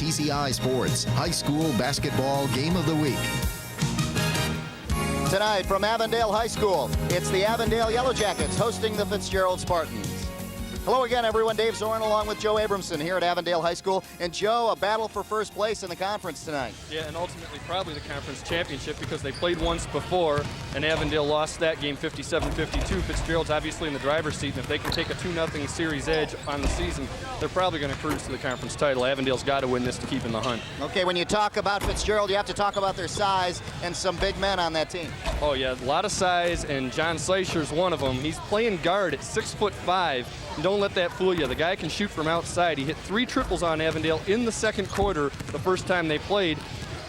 TCI Sports High School Basketball Game of the Week. Tonight from Avondale High School, it's the Avondale Yellow Jackets hosting the Fitzgerald Spartans. Hello again, everyone. Dave Zorn along with Joe Abramson here at Avondale High School. And Joe, a battle for first place in the conference tonight. Yeah, and ultimately probably the conference championship because they played once before, and Avondale lost that game 57-52. Fitzgerald's obviously in the driver's seat, and if they can take a 2-0 series edge on the season, they're probably going to cruise to the conference title. Avondale's got to win this to keep in the hunt. Okay, when you talk about Fitzgerald, you have to talk about their size and some big men on that team. Oh, yeah, a lot of size, and John Seischer's one of them. He's playing guard at 6'5". Don't let that fool you. The guy can shoot from outside. He hit 3 triples on Avondale in the second quarter the first time they played.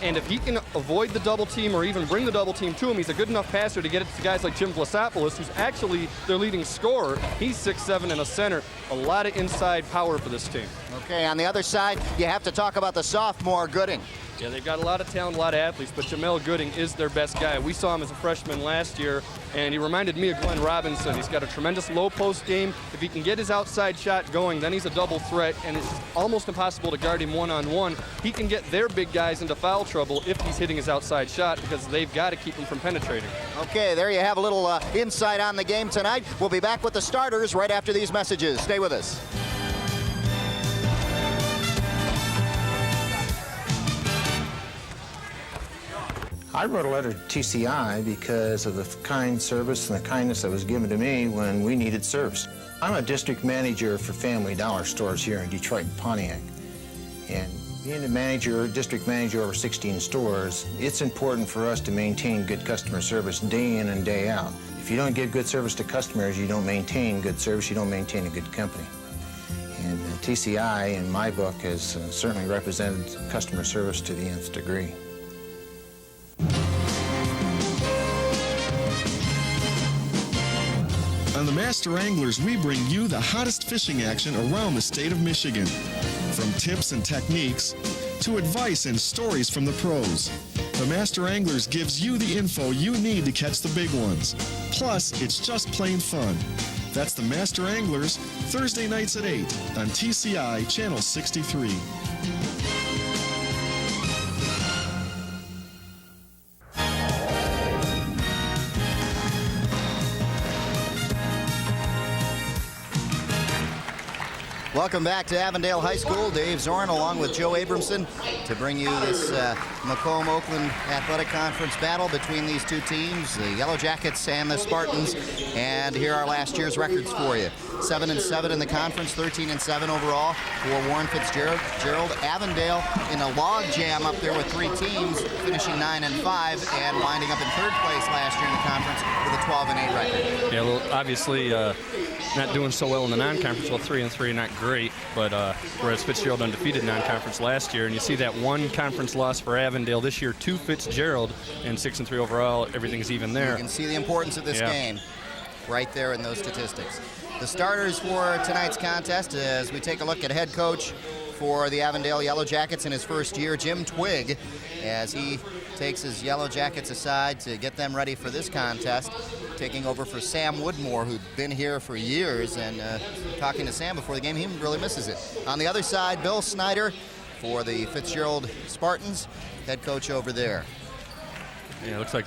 And if he can avoid the double team or even bring the double team to him, he's a good enough passer to get it to guys like Jim Vlasopoulos, who's actually their leading scorer. He's 6'7" and a center. A lot of inside power for this team. Okay, on the other side, you have to talk about the sophomore Gooding. Yeah, they've got a lot of talent, a lot of athletes, but Jamel Gooding is their best guy. We saw him as a freshman last year, and he reminded me of Glenn Robinson. He's got a tremendous low post game. If he can get his outside shot going, then he's a double threat, and it's almost impossible to guard him one-on-one. He can get their big guys into foul trouble if he's hitting his outside shot because they've got to keep him from penetrating. Okay, there you have a little insight on the game tonight. We'll be back with the starters right after these messages. Stay with us. I wrote a letter to TCI because of the kind service and the kindness that was given to me when we needed service. I'm a district manager for Family Dollar stores here in Detroit and Pontiac. And being a district manager over 16 stores, it's important for us to maintain good customer service day in and day out. If you don't give good service to customers, you don't maintain good service, you don't maintain a good company. And TCI, in my book, has certainly represented customer service to the nth degree. On the Master Anglers, we bring you the hottest fishing action around the state of Michigan. From tips and techniques to advice and stories from the pros. The Master Anglers gives you the info you need to catch the big ones. Plus, it's just plain fun. That's the Master Anglers, Thursday nights at 8 on TCI Channel 63. Welcome back to Avondale High School. Dave Zorn along with Joe Abramson to bring you this Macomb-Oakland Athletic Conference battle between these two teams, the Yellow Jackets and the Spartans. And here are last year's records for you. 7-7 in the conference, 13-7 overall for Warren Fitzgerald. Avondale in a log jam up there with 3 teams, finishing 9-5 and winding up in 3rd place last year in the conference with a 12-8 record. Yeah, well, obviously not doing so well in the non-conference. Well, 3-3, not great, but whereas Fitzgerald undefeated non-conference last year, and you see that 1 conference loss for Avondale this year to Fitzgerald, and 6-3 overall. Everything's even there. You can see the importance of this game right there in those statistics. The starters for tonight's contest, as we take a look at head coach for the Avondale Yellow Jackets in his first year, Jim Twigg, as he takes his Yellow Jackets aside to get them ready for this contest, taking over for Sam Woodmore, who'd been here for years, and talking to Sam before the game, he really misses it. On the other side, Bill Snyder for the Fitzgerald Spartans, head coach over there. Yeah, looks like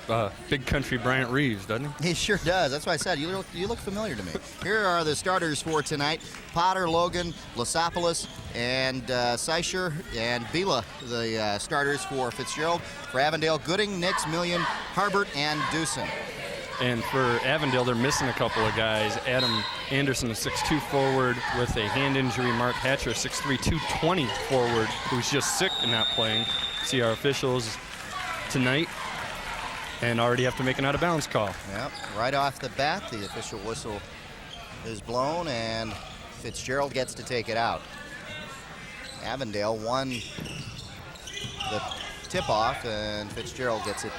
big country Bryant Reeves, doesn't he? He sure does. That's why I said you look familiar to me. Here are the starters for tonight. Potter, Logan, Vlasopoulos, and Seischer, and Bila, the starters for Fitzgerald. For Avondale, Gooding, Nix, Million, Harbert, and Dewson. And for Avondale, they're missing a couple of guys. Adam Anderson, a 6'2 forward with a hand injury. Mark Hatcher, 6'3", 220 forward, who's just sick and not playing. See our officials tonight and already have to make an out-of-bounds call. Yep, right off the bat, the official whistle is blown, and Fitzgerald gets to take it out. Avondale won the tip-off, and Fitzgerald gets it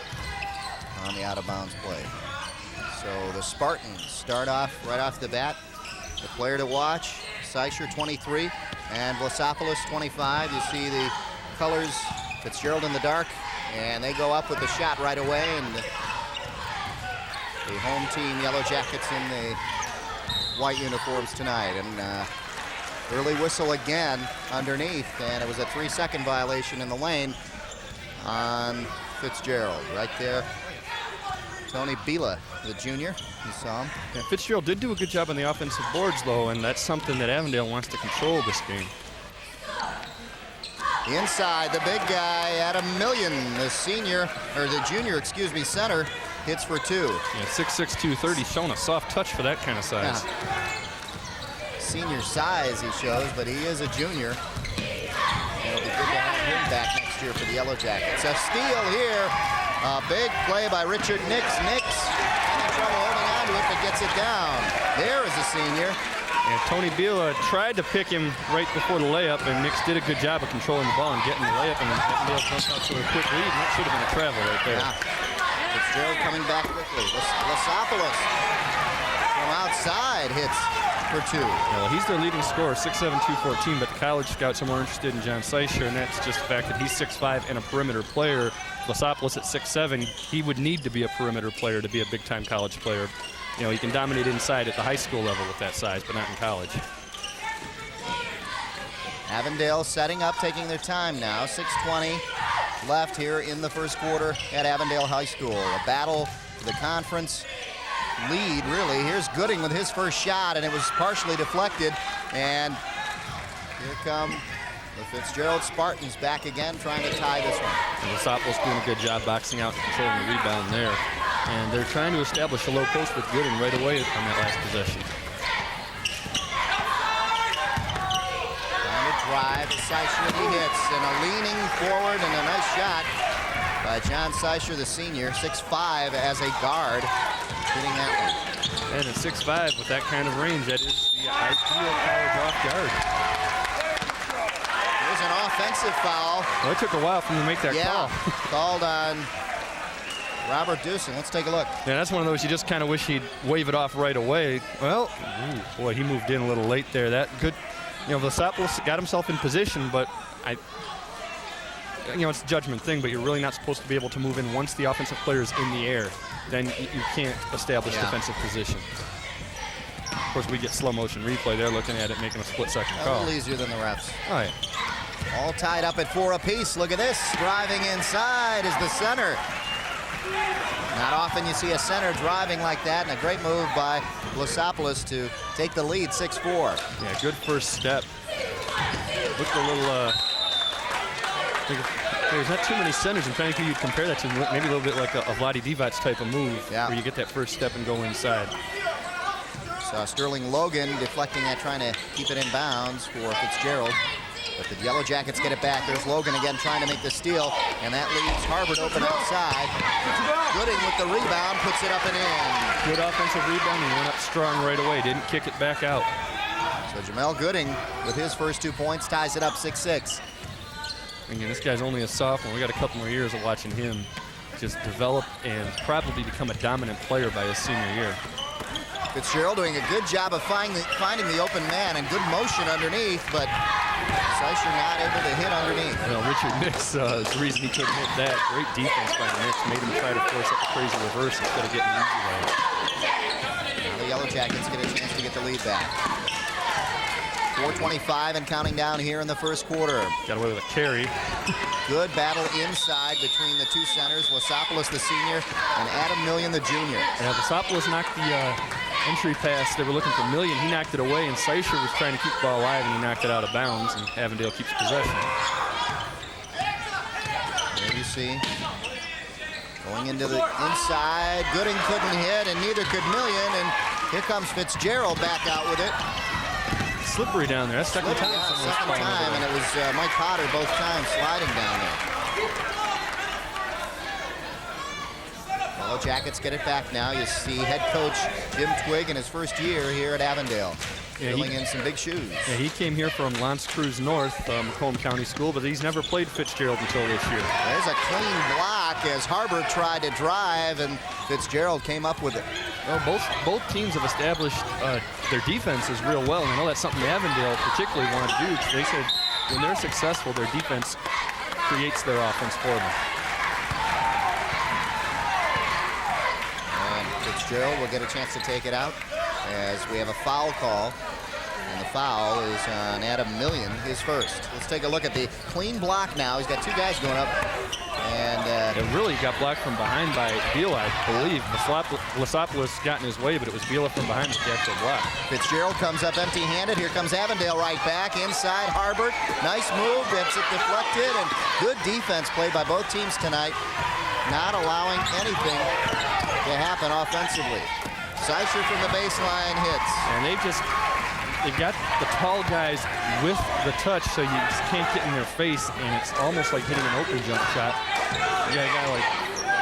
on the out-of-bounds play. So the Spartans start off right off the bat. The player to watch, Seischer, 23, and Vlasopoulos, 25. You see the colors, Fitzgerald in the dark, and they go up with the shot right away, and the home team Yellow Jackets in the white uniforms tonight. And Early whistle again underneath, and it was a 3-second violation in the lane on Fitzgerald. Right there, Tony Bila, the junior. You saw him. Yeah, Fitzgerald did do a good job on the offensive boards, though, and that's something that Avondale wants to control this game. Inside, the big guy, Adam Million, the junior, center, hits for 2. Yeah, 6'6", 230, showing a soft touch for that kind of size. Yeah. Senior size he shows, but he is a junior. It'll be good to have him back next year for the Yellow Jackets. A steal here. A big play by Richard Nix. Nix having trouble holding on to it, but gets it down. There is a senior. And Tony Bila tried to pick him right before the layup, and Nix did a good job of controlling the ball and getting the layup, and Avondale comes out to a quick lead, and that should have been a travel right there. Yeah. Fitzgerald coming back quickly. Losopoulos from outside hits for 2. Well, he's their leading scorer, 6'7", 214, but the college scouts are more interested in John Seischer, and that's just the fact that he's 6'5" and a perimeter player. Losopoulos at 6'7", he would need to be a perimeter player to be a big-time college player. You know, he can dominate inside at the high school level with that size, but not in college. Avondale setting up, taking their time now. 6:20 left here in the first quarter at Avondale High School. A battle for the conference lead, really. Here's Gooding with his first shot, and it was partially deflected. And here come the Fitzgerald Spartans back again, trying to tie this one. And Losopoulos doing a good job boxing out and controlling the rebound there. And they're trying to establish a low post with Gooding right away on that last possession. Trying to drive, Seischer, he hits, and a leaning forward and a nice shot by John Seischer, the senior, 6'5" as a guard, hitting that one. And at 6'5", with that kind of range, that is the ideal college off guard. Here's an offensive foul. Well, it took a while for him to make that call. Called on Robert Deussen. Let's take a look. Yeah, that's one of those you just kind of wish he'd wave it off right away. Well, boy, he moved in a little late there. That good, Losopoulos got himself in position, but it's a judgment thing, but you're really not supposed to be able to move in once the offensive player is in the air. Then you can't establish defensive position. Of course, we get slow motion replay. They're looking at it, making a split-second call. A little easier than the refs. Oh, yeah. All tied up at 4 apiece. Look at this. Driving inside is the center. Not often you see a center driving like that, and a great move by Losopoulos to take the lead, 6-4. Yeah, good first step. Looked a little, there's not too many centers. I'm trying to think you'd compare that to maybe a little bit like a Vlade Divac type of move, where you get that first step and go inside. Saw Sterling Logan deflecting that, trying to keep it in bounds for Fitzgerald. But the Yellow Jackets get it back. There's Logan again trying to make the steal, and that leaves Harvard open outside. Gooding with the rebound, puts it up and in. Good offensive rebound, and went up strong right away. Didn't kick it back out. So Jamel Gooding, with his first 2 points, ties it up 6-6. Again, this guy's only a sophomore. We got a couple more years of watching him just develop and probably become a dominant player by his senior year. Fitzgerald doing a good job of finding the open man and good motion underneath, but Seischer not able to hit underneath. Well, Richard Nix is the reason he couldn't hit that. Great defense by Nix. Made him try to force up a crazy reverse instead of getting an easy layup. Now the Yellow Jackets get a chance to get the lead back. 4:25 and counting down here in the first quarter. Got away with a carry. Good battle inside between the two centers, Losopoulos, the senior, and Adam Million, the junior. Yeah, Losopoulos knocked the entry pass. They were looking for Million. He knocked it away, and Seischer was trying to keep the ball alive, and he knocked it out of bounds, and Avondale keeps possession. There you see. Going into the inside. Gooding couldn't hit, and neither could Million, and here comes Fitzgerald back out with it. Slippery down there. That's second time. Yeah, second time, and it was Mike Potter both times sliding down there. Yellow Jackets get it back now. You see head coach Jim Twigg in his first year here at Avondale, filling in some big shoes. Yeah, he came here from L'Anse Creuse North, Macomb County School, but he's never played Fitzgerald until this year. There's a clean block as Harbor tried to drive, and Fitzgerald came up with it. Well, both teams have established their defenses real well, and I know that's something Avondale particularly wanted to do, because they said when they're successful, their defense creates their offense for them. And Fitzgerald will get a chance to take it out as we have a foul call And the foul is on Adam Million, his first. Let's take a look at the clean block now. He's got two guys going up. And it really got blocked from behind by Vila, I believe. Vlasopoulos got in his way, but it was Vila from behind that got the block. Fitzgerald comes up empty-handed. Here comes Avondale right back. Inside, Harbert. Nice move. Gets it deflected. And good defense played by both teams tonight. Not allowing anything to happen offensively. Seisher from the baseline hits. And they got the tall guys with the touch, so you just can't get in their face, and it's almost like hitting an open jump shot. You got a guy like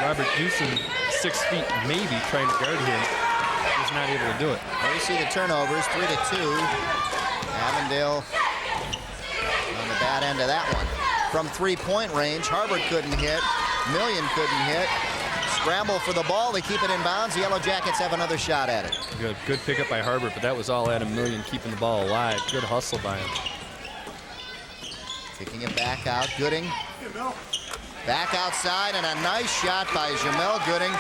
Robert Dewson, 6 feet maybe, trying to guard him. He's not able to do it. Well, you see the turnovers, 3-2. Avondale on the bad end of that one. From three-point range, Harbert couldn't hit. Million couldn't hit. Scramble for the ball. They keep it in bounds. The Yellow Jackets have another shot at it. Good pickup by Harbert, but that was all Adam Million keeping the ball alive. Good hustle by him. Kicking it back out. Gooding. Back outside, and a nice shot by Jamel Gooding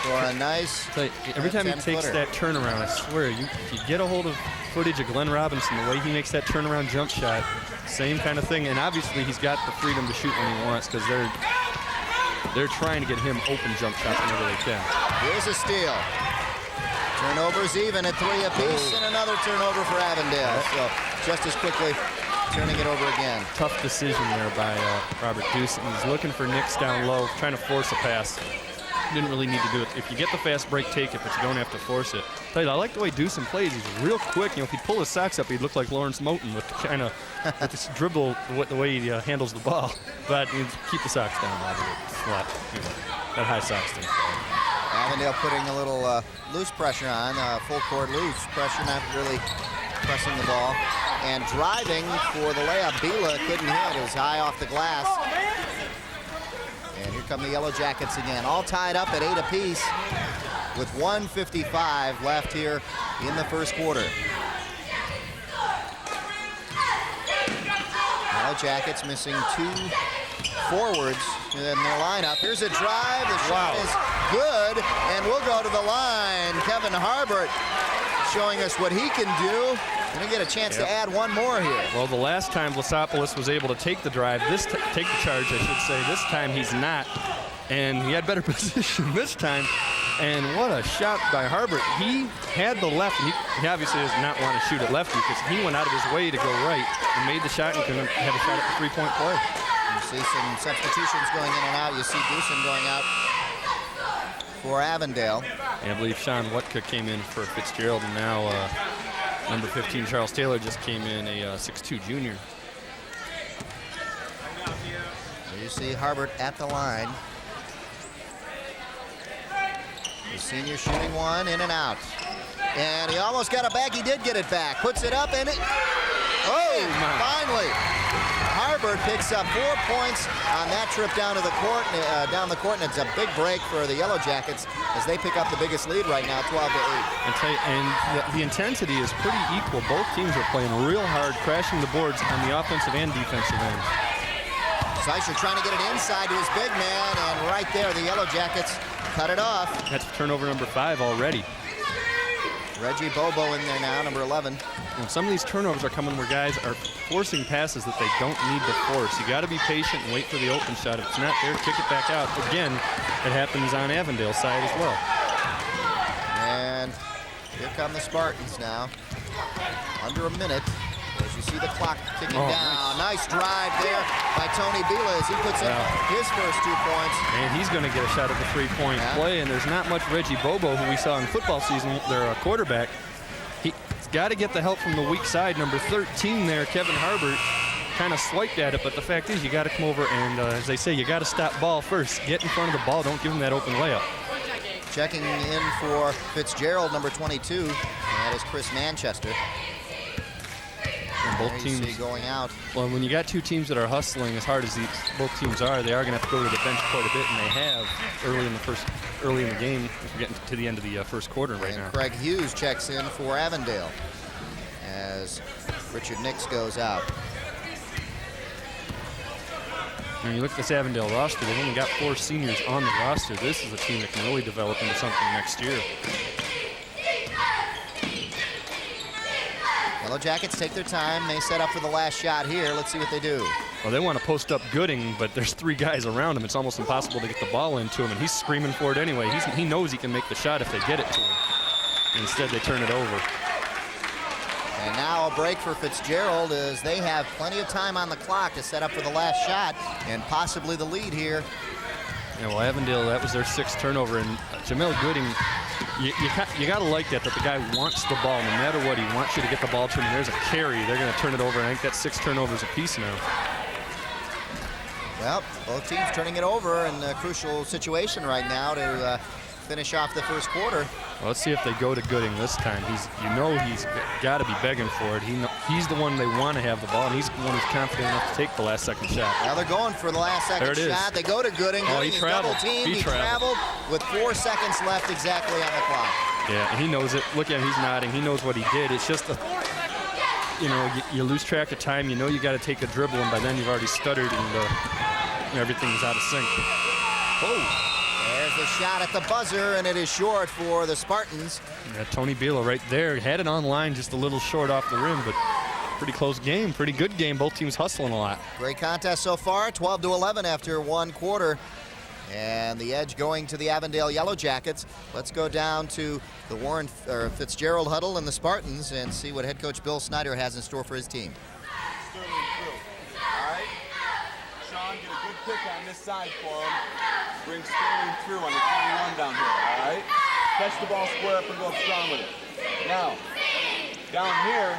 for a nice every time he takes that turnaround, I swear, if you get a hold of footage of Glenn Robinson, the way he makes that turnaround jump shot, same kind of thing. And obviously he's got the freedom to shoot when he wants, because they're trying to get him open jump shots whenever they can. Here's a steal. Turnovers even at 3 apiece, and another turnover for Avondale. So just as quickly turning it over again. Tough decision there by Robert Dewson. He's looking for Nix down low, trying to force a pass. Didn't really need to do it. If you get the fast break, take it, but you don't have to force it. I like the way Dewson plays. He's real quick. If he'd pull his socks up, he'd look like Lawrence Moten with with this dribble, the way he handles the ball. But keep the socks down a little bit. Flat. That high socks thing. Avondale putting a little loose pressure on, full court loose pressure, not really pressing the ball. And driving for the layup, Bila couldn't hit. It was high off the glass. And here come the Yellow Jackets again, all tied up at 8 apiece with 1:55 left here in the first quarter. Yellow Jackets missing 2 forwards in their lineup. Here's a drive. The shot is good, and we'll go to the line. Kevin Harbert showing us what he can do. Gonna get a chance to add one more here. Well, the last time Vlasopoulos was able to take the drive, take the charge, I should say. This time he's not, and he had better position this time. And what a shot by Harbert. He had the left, and he obviously does not want to shoot at lefty, because he went out of his way to go right and made the shot and had a shot at the three-point play. You see some substitutions going in and out. You see Dewson going out for Avondale. And I believe Sean Wutka came in for Fitzgerald, and now number 15, Charles Taylor, just came in, a 6'2 junior. You see Harbert at the line. The senior shooting one, in and out. And he almost got it back. He did get it back. Puts it up, and finally. Harbert picks up 4 points on that trip down to the court, and it's a big break for the Yellow Jackets as they pick up the biggest lead right now, 12-8. And the intensity is pretty equal. Both teams are playing real hard, crashing the boards on the offensive and defensive end. Seisher trying to get it inside to his big man, and right there, the Yellow Jackets cut it off. That's turnover number 5 already. Reggie Bobo in there now, number 11. And some of these turnovers are coming where guys are forcing passes that they don't need to force. You got to be patient and wait for the open shot. If it's not there, kick it back out. Again, it happens on Avondale's side as well. And here come the Spartans now. Under a minute. As you see the clock ticking down. Nice drive there by Tony Bila as he puts in his first 2 points. And he's going to get a shot at the three-point play. And there's not much Reggie Bobo, who we saw in football season, their quarterback. He's got to get the help from the weak side. Number 13 there, Kevin Harbert, kind of swiped at it. But the fact is, you got to come over and, as they say, you got to stop ball first. Get in front of the ball. Don't give him that open layup. Checking in for Fitzgerald, number 22. And that is Chris Manchester. And both teams going out. Well, when you got 2 teams that are hustling as hard as both teams are, they are going to have to go to the bench quite a bit, and they have early in the game. We're getting to the end of the first quarter right now. Craig Hughes checks in for Avondale as Richard Nix goes out. When you look at this Avondale roster, they've only got 4 seniors on the roster. This is a team that can really develop into something next year. Yellow Jackets take their time. They set up for the last shot here. Let's see what they do. Well, they want to post up Gooding, but there's 3 guys around him. It's almost impossible to get the ball into him, and he's screaming for it anyway. He knows he can make the shot if they get it to him. Instead, they turn it over. And now a break for Fitzgerald as they have plenty of time on the clock to set up for the last shot and possibly the lead here. Yeah, well, Avondale, that was their 6th turnover, and Jamel Gooding, you got to like that the guy wants the ball no matter what. He wants you to get the ball to him. There's a carry. They're going to turn it over, and I think that's 6 turnovers apiece now. Well, both teams turning it over in a crucial situation right now to finish off the first quarter. Well, let's see if they go to Gooding this time. He's got to be begging for it. He's the one they want to have the ball, and he's the one who's confident enough to take the last second shot. Now they're going for the last second shot. They go to Gooding. Oh, Gooding he traveled. He traveled with 4 seconds left exactly on the clock. Yeah, and he knows it. Look at him, he's nodding. He knows what he did. It's just you lose track of time. You know you got to take a dribble, and by then you've already stuttered, and everything's out of sync. Oh. There's the shot at the buzzer, and it is short for the Spartans. Yeah, Tony Biela right there. Had it on line, just a little short off the rim, but pretty close game, pretty good game. Both teams hustling a lot. Great contest so far, 12-11 after 1 quarter. And the edge going to the Avondale Yellow Jackets. Let's go down to the Fitzgerald huddle and the Spartans and see what head coach Bill Snyder has in store for his team. Sterling through. All right. Sean, get a good pick on this side for him. Bring Sterling through on the 21 down here, all right? Catch the ball square up and go strong with it. Now, down here,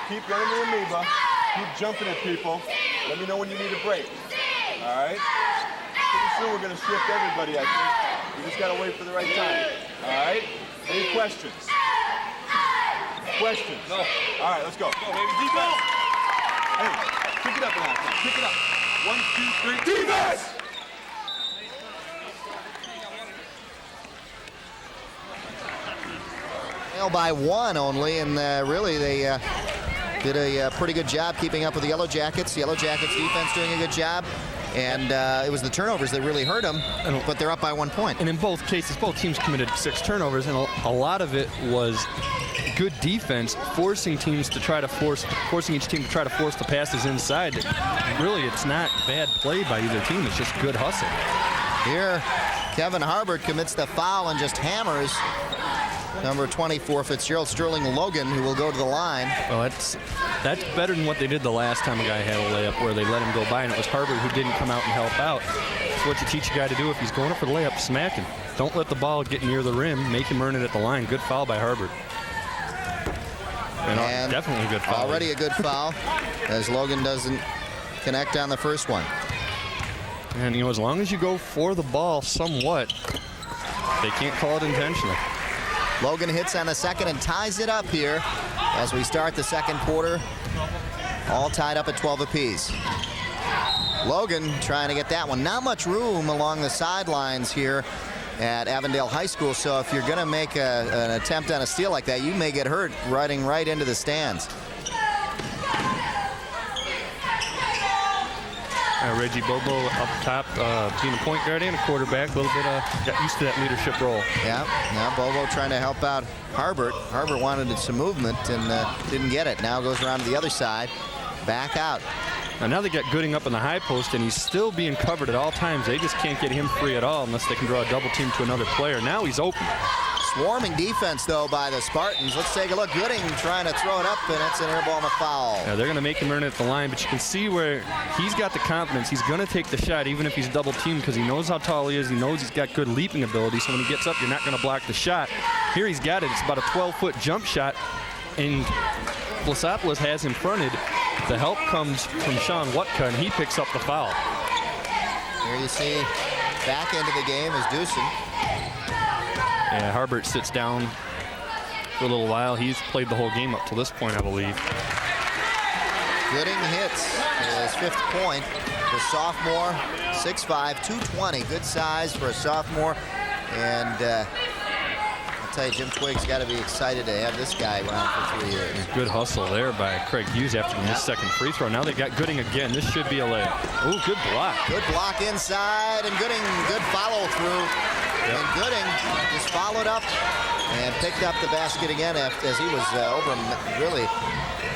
keep running the amoeba. Keep jumping at people. Let me know when you need a break, all right? Pretty soon we're going to shift everybody, I think. We just got to wait for the right time, all right? Any questions? Questions? No. All right, let's go. Go, baby. Defense. Hey, pick it up now. Pick it up. 1, 2, 3. Defense! By 1 only, and really they did a pretty good job keeping up with the Yellow Jackets. The Yellow Jackets defense doing a good job, and it was the turnovers that really hurt them, but they're up by 1 point. And in both cases, both teams committed 6 turnovers, and a lot of it was good defense, forcing each team to try to force the passes inside. Really, it's not bad play by either team. It's just good hustle. Here, Kevin Harbert commits the foul and just hammers number 24 Fitzgerald, Sterling Logan, who will go to the line. Well, that's better than what they did the last time a guy had a layup where they let him go by, and it was Harbert who didn't come out and help out. That's what you teach a guy to do. If he's going up for the layup, smack him. Don't let the ball get near the rim. Make him earn it at the line. Good foul by Harbert. And definitely a good foul. Already a good foul, as Logan doesn't connect on the first one. And, as long as you go for the ball somewhat, they can't call it intentional. Logan hits on the second and ties it up here as we start the second quarter. All tied up at 12 apiece. Logan trying to get that one. Not much room along the sidelines here at Avondale High School, so if you're going to make an attempt on a steal like that, you may get hurt riding right into the stands. Reggie Bobo up top, being a point guard and a quarterback, a little bit got used to that leadership role. Yeah, now Bobo trying to help out Harbert. Harbert wanted some movement and didn't get it. Now goes around to the other side, back out. Now they got Gooding up in the high post, and he's still being covered at all times. They just can't get him free at all unless they can draw a double team to another player. Now he's open. Swarming defense, though, by the Spartans. Let's take a look. Gooding trying to throw it up, and it's an air ball and a foul. Yeah, they're going to make him earn it at the line, but you can see where he's got the confidence. He's going to take the shot, even if he's double teamed, because he knows how tall he is. He knows he's got good leaping ability, so when he gets up, you're not going to block the shot. Here he's got it. It's about a 12-foot jump shot, and Blesopoulos has him fronted. The help comes from Sean Wutka, and he picks up the foul. Here you see back into the game is Dewson. Yeah, Harbert sits down for a little while. He's played the whole game up to this point, I believe. Gooding hits his 5th point. The sophomore, 6'5", 220. Good size for a sophomore. And I'll tell you, Jim Twiggs got to be excited to have this guy around for 3 years. Good hustle there by Craig Hughes after his second free throw. Now they got Gooding again. This should be a layup. Oh, good block. Good block inside, and Gooding, good follow through. Yep. And Gooding just followed up and picked up the basket again as he was over really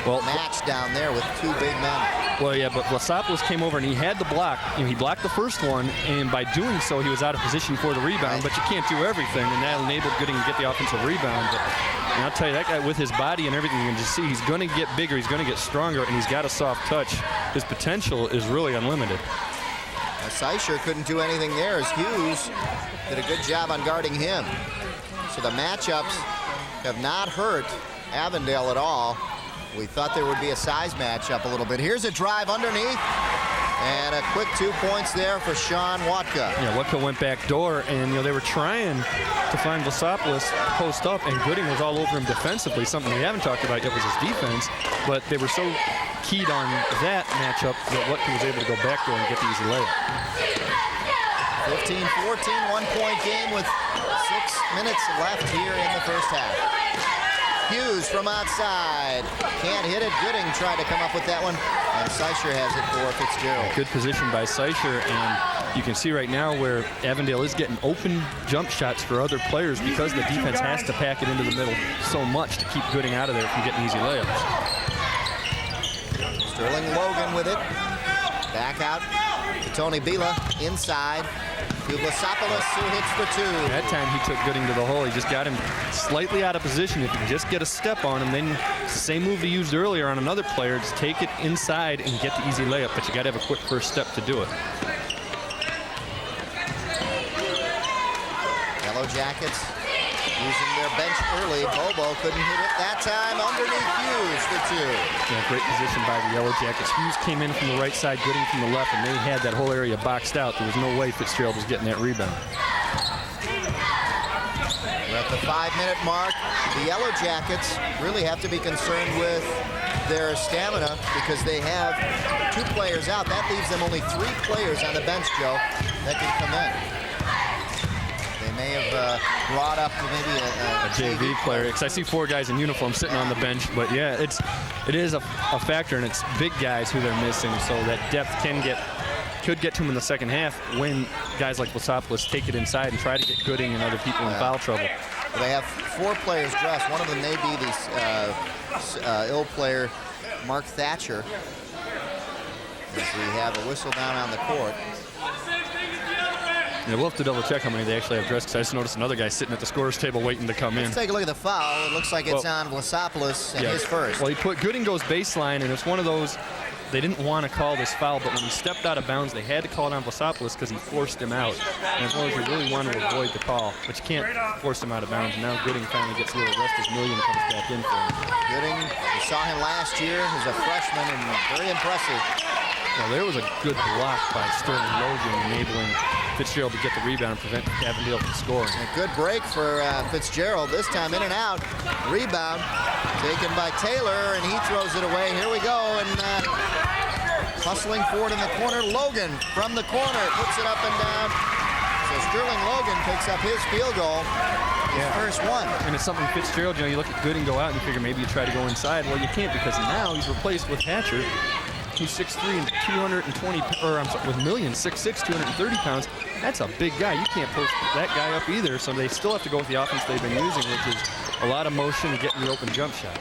match down there with two big men. Well, yeah, but Vlasopoulos came over and he had the block. He blocked the first one, and by doing so, he was out of position for the rebound. But you can't do everything, and that enabled Gooding to get the offensive rebound. But I'll tell you, that guy with his body and everything, you can just see he's going to get bigger, he's going to get stronger, and he's got a soft touch. His potential is really unlimited. Seisher couldn't do anything there as Hughes did a good job on guarding him. So the matchups have not hurt Avondale at all. We thought there would be a size matchup a little bit. Here's a drive underneath, and a quick 2 points there for Sean Watka. Yeah, Watka went back door, and they were trying to find Vlasopoulos post up, and Gooding was all over him defensively. Something we haven't talked about yet was his defense, but they were so keyed on that matchup that Watka was able to go back door and get the easy layup. 15-14, 1 point game with 6 minutes left here in the first half. Hughes from outside. Can't hit it. Gooding tried to come up with that one. And Seisher has it for Fitzgerald. Good position by Seisher. And you can see right now where Avondale is getting open jump shots for other players because the defense has to pack it into the middle so much to keep Gooding out of there from getting easy layups. Sterling Logan with it. Back out to Tony Bila. Inside. To Vlasopoulos, who hits for two. That time he took Gooding to the hole. He just got him slightly out of position. If you just get a step on him, then same move he used earlier on another player, just take it inside and get the easy layup, but you got to have a quick first step to do it. Yellow Jackets using their bench early. Bobo couldn't hit it that time. Underneath Hughes for two. Yeah, great position by the Yellow Jackets. Hughes came in from the right side, Gooding from the left, and they had that whole area boxed out. There was no way Fitzgerald was getting that rebound. We're at the 5-minute mark. The Yellow Jackets really have to be concerned with their stamina because they have 2 players out. That leaves them only 3 players on the bench, Joe, that can come in. They may have brought up maybe a JV player, because I see 4 guys in uniform sitting on the bench, but yeah, it is a factor, and it's big guys who they're missing, so that depth could get to them in the second half when guys like Vlasopoulos take it inside and try to get Gooding and other people in foul trouble. Well, they have 4 players dressed. One of them may be the ill player, Mark Thatcher. As we have a whistle down on the court. Yeah, we'll have to double check how many they actually have dressed, because I just noticed another guy sitting at the scorer's table waiting to come in. Let's take a look at the foul. It looks like it's on Vlasopoulos and his first. Well, Gooding goes baseline, and it's one of those, they didn't want to call this foul, but when he stepped out of bounds, they had to call it on Vlasopoulos because he forced him out. And as long as you really want to avoid the call, but you can't force him out of bounds. And now Gooding finally gets a little rest as Million comes back in for him. Gooding, we saw him last year as a freshman, and very impressive. Well, there was a good block by Sterling Logan, enabling Fitzgerald to get the rebound and prevent Avondale from scoring. A good break for Fitzgerald. This time in and out. Rebound taken by Taylor, and he throws it away. Here we go, and hustling forward in the corner. Logan from the corner puts it up and down. So Sterling Logan picks up his field goal. His first one. And it's something Fitzgerald, you look at Gooding go out and you figure maybe you try to go inside. Well, you can't, because now he's replaced with Hatcher, who's 6'3" and 220, or I'm sorry, with Million, 6'6", 230 pounds. That's a big guy. You can't post that guy up either, so they still have to go with the offense they've been using, which is a lot of motion, getting the open jump shot.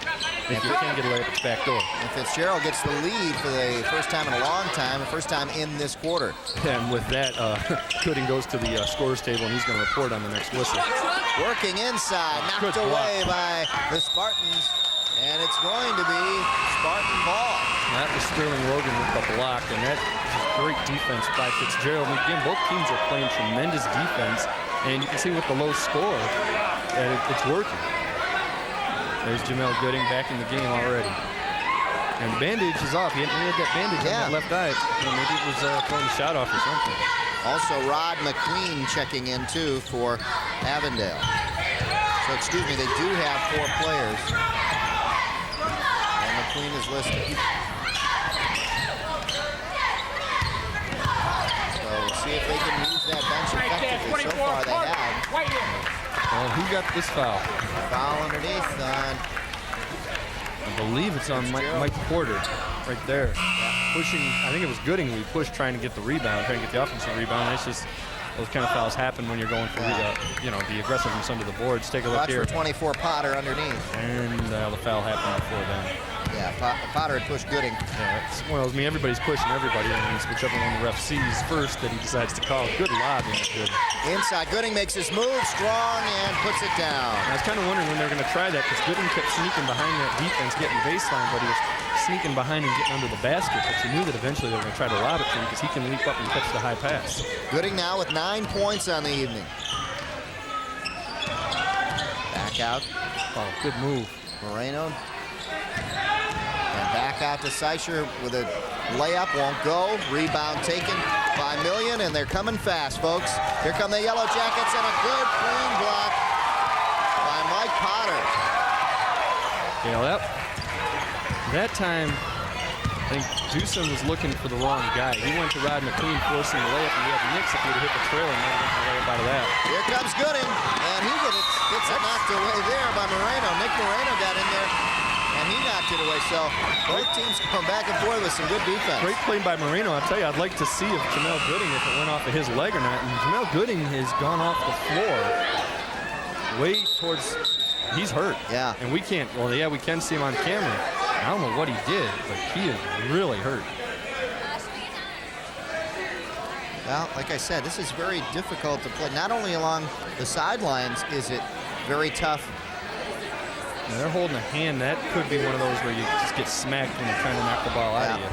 If you can't get a layup, it's back door. And Fitzgerald gets the lead for the first time in a long time, the first time in this quarter. And with that, Gooding goes to the scorer's table, and he's going to report on the next whistle. Working inside, knocked away by the Spartans. And it's going to be Spartan ball. That was Sterling Logan with the block, and that is great defense by Fitzgerald. And again, both teams are playing tremendous defense, and you can see with the low score that it's working. There's Jamel Gooding back in the game already. And the bandage is off. He had that bandage on that left eye. Maybe it was throwing the shot off or something. Also, Rod McQueen checking in, too, for Avondale. So, excuse me, they do have 4 players. McQueen is listed. So we'll see if they can use that bench effectively. So far they have. Well, who got this foul? Foul underneath on, I believe it's on Mike Porter right there. Pushing, I think it was Gooding who pushed trying to get the rebound, trying to get the offensive rebound. It's just those kind of fouls happen when you're going for the aggressiveness under the boards. Take a look here. Watch for 24 Potter underneath. And the foul happened before then. Yeah, Potter had pushed Gooding. Yeah, well, I mean, everybody's pushing everybody, and it's whichever one the ref sees first that he decides to call. Good lob into Gooding. Inside, Gooding makes his move, strong, and puts it down. I was kind of wondering when they're going to try that, because Gooding kept sneaking behind that defense, getting baseline, but he was sneaking behind and getting under the basket, but you knew that eventually they were going to try to lob it to him because he can leap up and catch the high pass. Gooding now with 9 points on the evening. Back out. Oh, good move. Moreno. And back out to Seischer with a layup, won't go. Rebound taken by Million, and they're coming fast, folks. Here come the Yellow Jackets, and a good clean block by Mike Potter. You know, that time, I think Dewson was looking for the wrong guy. He went to Rod McLean forcing the layup, and he had Nix if he would have hit the trailer and might have gotten the layup out of that. Here comes Gooding, and he gets it knocked away there by Moreno. Nick Moreno got in there, and he knocked it away. So both teams come back and forth with some good defense. Great play by Moreno. I'll tell you, I'd like to see if Jamel Gooding, if it went off of his leg or not. And Jamel Gooding has gone off the floor way towards, he's hurt. Yeah. And we can't, well, yeah, we can see him on camera. I don't know what he did, but he is really hurt. Well, like I said, this is very difficult to play. Not only along the sidelines is it very tough. Now they're holding a hand. That could be one of those where you just get smacked when they're trying to knock the ball out of you.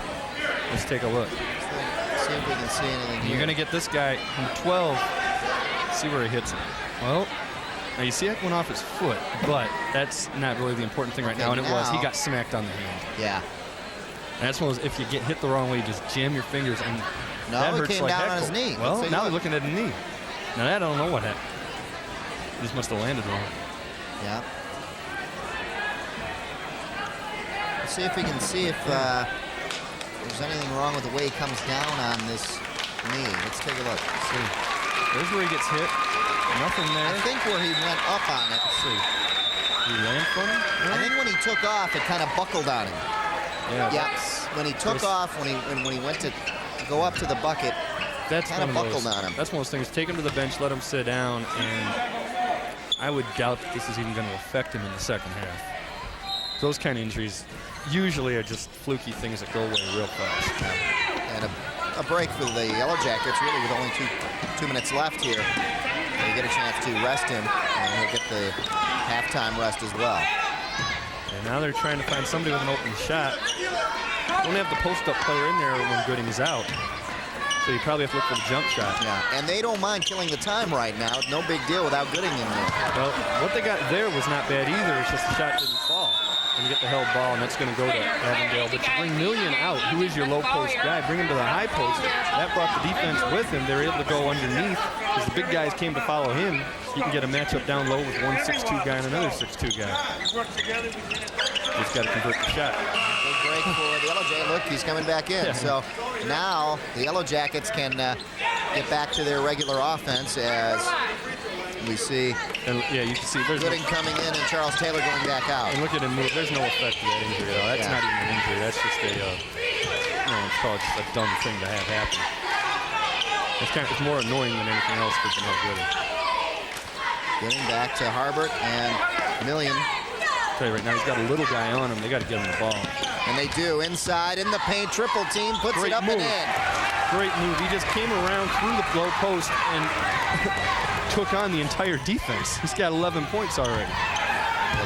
Let's take a look. See if we can see anything here. You're going to get this guy from 12. See where he hits it. Well, now you see that went off his foot, but that's not really the important thing right now, and it was. He got smacked on the hand. Yeah. And that's one of those, if you get hit the wrong way, you just jam your fingers, and no, that he hurts came like down heck. on his knee. Well, now they're looking at a knee. Now that I don't know what happened. He just must have landed wrong. Yeah. Let's see if we can see if there's anything wrong with the way he comes down on this knee. Let's take a look. Let's see. There's where he gets hit. Nothing there. I think where he went up on it. Let's see. Did he land funny? I think when he took off, it kind of buckled on him. Yeah. Yes. When he took off, when he went to go up to the bucket, that's kind of buckled on him. That's one of those things. Take him to the bench, let him sit down, and I would doubt that this is even going to affect him in the second half. Those kind of injuries usually are just fluky things that go away real fast. And a break for the Yellow Jackets, really, with only two minutes left here. They get a chance to rest him, and he'll get the halftime rest as well. And now they're trying to find somebody with an open shot. Don't have the post-up player in there when Gooding is out. So you probably have to look for the jump shot. Yeah, and they don't mind killing the time right now. No big deal without Gooding in there. Well, what they got there was not bad either. It's just the shot didn't fall. And you get the held ball, and that's going to go to Avondale. But you bring Million out, who is your low post guy, bring him to the high post. That brought the defense with him. They were able to go underneath because the big guys came to follow him. You can get a matchup down low with one 6'2" guy and another 6'2" guy. Just got to convert the shot. Big break for the Yellow Jackets. Look, he's coming back in. Yeah. So now the Yellow Jackets can get back to their regular offense as we see. And yeah, you can see there's Gooding coming in and Charles Taylor going back out. And look at him move. There's no effect to that injury at all. That's not even an injury. That's just a, it's called just a dumb thing to have happen. It's more annoying than anything else for Jamel Gooding. Getting back to Harbert and Million. I'll tell you right now, he's got a little guy on him. They got to get him the ball. And they do. Inside in the paint. Triple team puts it up and in. Great move. He just came around through the low post and took on the entire defense. He's got 11 points already.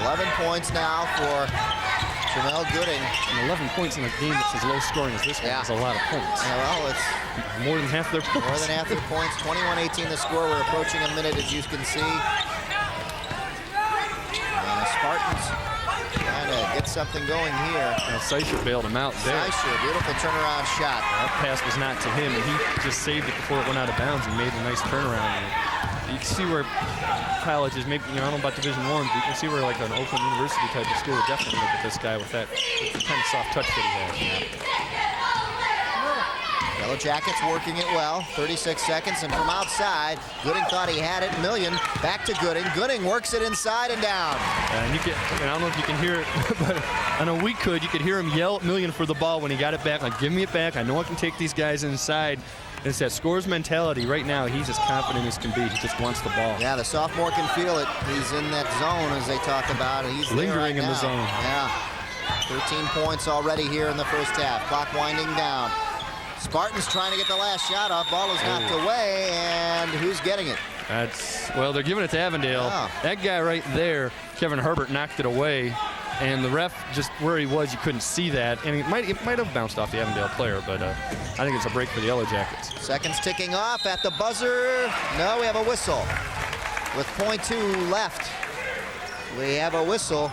11 points now for Jamel Gooding. And 11 points in a game that's as low scoring as this one is a lot of points. Yeah, well, it's more than half their points. More than half their points. 21-18 the score. We're approaching a minute, as you can see. And the Spartans trying to get something going here. Seischer bailed him out there. Seischer, beautiful turnaround shot. That pass was not to him, and he just saved it before it went out of bounds and made a nice turnaround. You can see where colleges, maybe, I don't know about Division I, but you can see where like an Oakland University type of school would definitely look at this guy with the kind of soft touch that he has. Yellow Jackets working it well. 36 seconds, and from outside, Gooding thought he had it. Million back to Gooding. Gooding works it inside and down. And I don't know if you can hear it, but I know we could. You could hear him yell at Million for the ball when he got it back. Like, give me it back. I know I can take these guys inside. It's that scores mentality. Right now, he's as confident as can be. He just wants the ball. Yeah, the sophomore can feel it. He's in that zone, as they talk about. He's lingering right in the zone. Yeah. 13 points already here in the first half. Clock winding down. Spartans trying to get the last shot off. Ball is knocked away, and who's getting it? Well, they're giving it to Avondale. Oh. That guy right there, Kevin Herbert, knocked it away, and the ref, just where he was, you couldn't see that, and it might have bounced off the Avondale player, but I think it's a break for the Yellow Jackets. Seconds ticking off at the buzzer. No, we have a whistle. With .2 left, we have a whistle,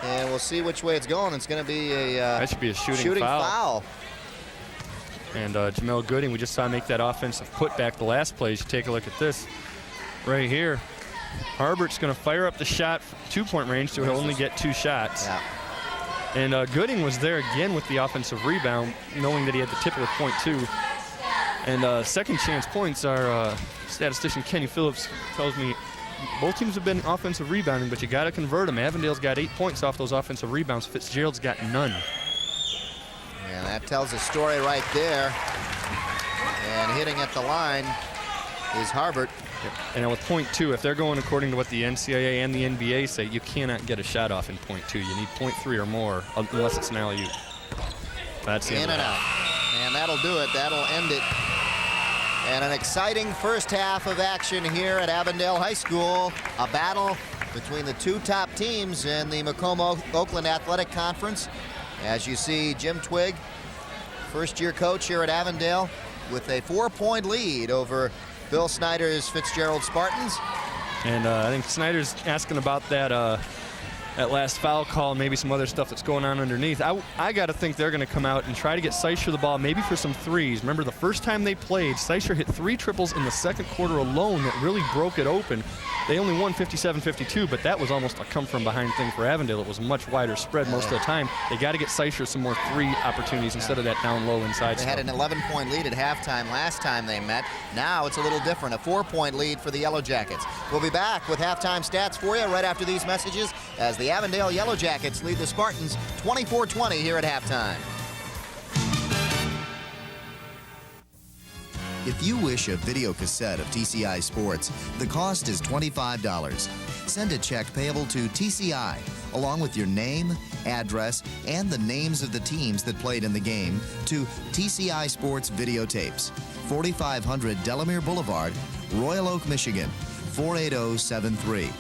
and we'll see which way it's going. It's going to be a that should be a shooting foul. And Jamel Gooding, we just saw him make that offensive putback the last play. You should take a look at this right here. Herbert's going to fire up the shot from 2-point range, so he'll only get 2 shots. Yeah. And Gooding was there again with the offensive rebound, knowing that he had the tip with .2. And second chance points, our statistician Kenny Phillips tells me both teams have been offensive rebounding, but you got to convert them. Avondale's got 8 points off those offensive rebounds. Fitzgerald's got none. And that tells a story right there. And hitting at the line is Harbert. And with .2, if they're going according to what the NCAA and the NBA say, you cannot get a shot off in .2. You need .3 or more, unless it's an alley-oop. That's in and out. And that'll do it. That'll end it. And an exciting first half of action here at Avondale High School. A battle between the 2 top teams in the Macomb-Oakland Athletic Conference. As you see, Jim Twigg, first-year coach here at Avondale, with a 4-point lead over Bill Snyder's Fitzgerald Spartans. And I think Snyder's asking about that last foul call and maybe some other stuff that's going on underneath. I got to think they're going to come out and try to get Seisher the ball, maybe for some threes. Remember, the first time they played, Seisher hit 3 triples in the second quarter alone that really broke it open. They only won 57-52, but that was almost a come-from-behind thing for Avondale. It was a much wider spread most of the time. They got to get Seisher some more 3 opportunities instead of that down-low inside They had stuff. an 11-point lead at halftime last time they met. Now it's a little different, a 4-point lead for the Yellow Jackets. We'll be back with halftime stats for you right after these messages as the Avondale Yellow Jackets lead the Spartans 24-20 here at halftime. If you wish a video cassette of TCI Sports, the cost is $25. Send a check payable to TCI, along with your name, address, and the names of the teams that played in the game, to TCI Sports Videotapes, 4500 Delamere Boulevard, Royal Oak, Michigan, 48073.